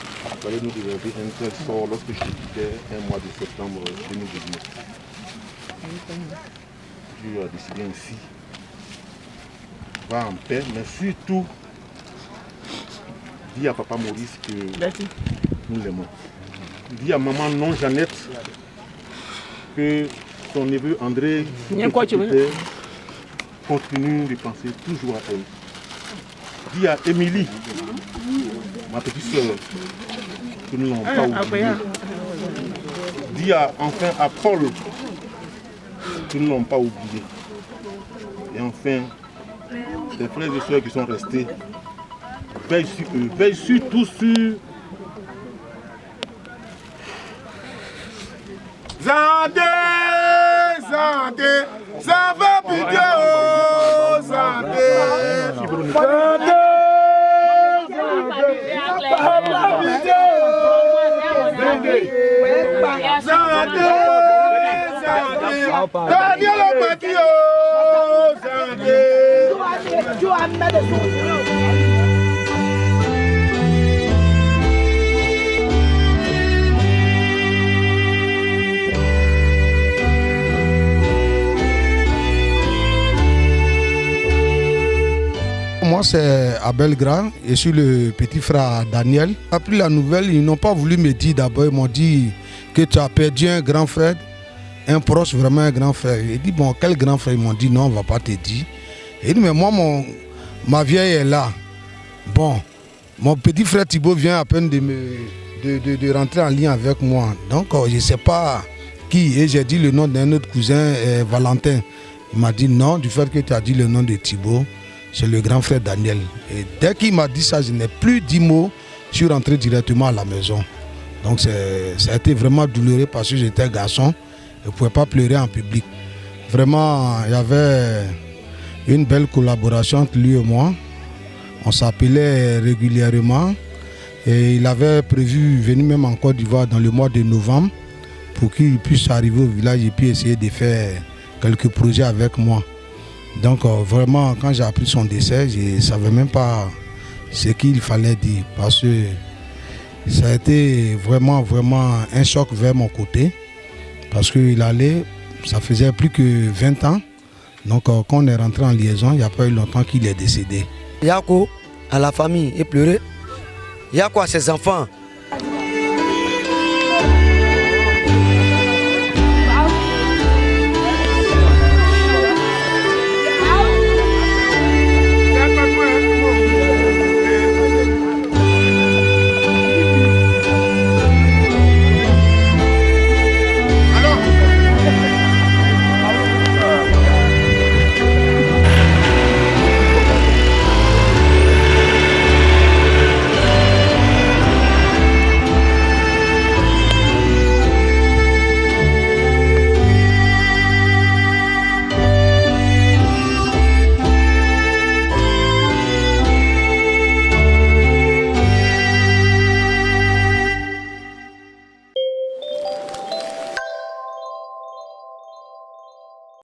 fallait nous réserver un tel sort lorsque je quittais un mois de septembre 2019. Dieu a décidé ainsi. Va en paix, mais surtout, dis à papa Maurice que nous l'aimons. Dis à maman non Jeannette que son neveu André continue de penser toujours à elle. Dis à Émilie, ma petite soeur, que nous n'avons pas oublié. Dis enfin à Paul que nous n'avons pas oublié. Et enfin, les frères et sœurs qui sont restés, veille sur eux, veille surtout sur Zandé, ça va pitié, oh Zandé, Daniel Opati, oh Zandé. Moi c'est Abel Grand, je suis le petit frère Daniel. Après la nouvelle, ils n'ont pas voulu me dire d'abord, ils m'ont dit que tu as perdu un grand frère, un proche, vraiment un grand frère. J'ai dit bon, quel grand frère? Ils m'ont dit non, on ne va pas te dire. J'ai dit mais moi, ma vieille est là. Bon, mon petit frère Thibaut vient à peine de rentrer en lien avec moi. Donc je ne sais pas qui. Et j'ai dit le nom d'un autre cousin, Valentin. Il m'a dit non, du fait que tu as dit le nom de Thibaut, c'est le grand frère Daniel. Et dès qu'il m'a dit ça, je n'ai plus dit mot. Je suis rentré directement à la maison. Donc ça a été vraiment douloureux parce que j'étais un garçon. Je ne pouvais pas pleurer en public. Vraiment, il y avait une belle collaboration entre lui et moi. On s'appelait régulièrement. Et il avait prévu venir même en Côte d'Ivoire dans le mois de novembre pour qu'il puisse arriver au village et puis essayer de faire quelques projets avec moi. Donc vraiment, quand j'ai appris son décès, je ne savais même pas ce qu'il fallait dire parce que ça a été vraiment un choc vers mon côté parce qu'il allait, ça faisait plus que 20 ans. Donc quand on est rentré en liaison, il n'y a pas eu longtemps qu'il est décédé. Yako à la famille est pleuré. Yako à ses enfants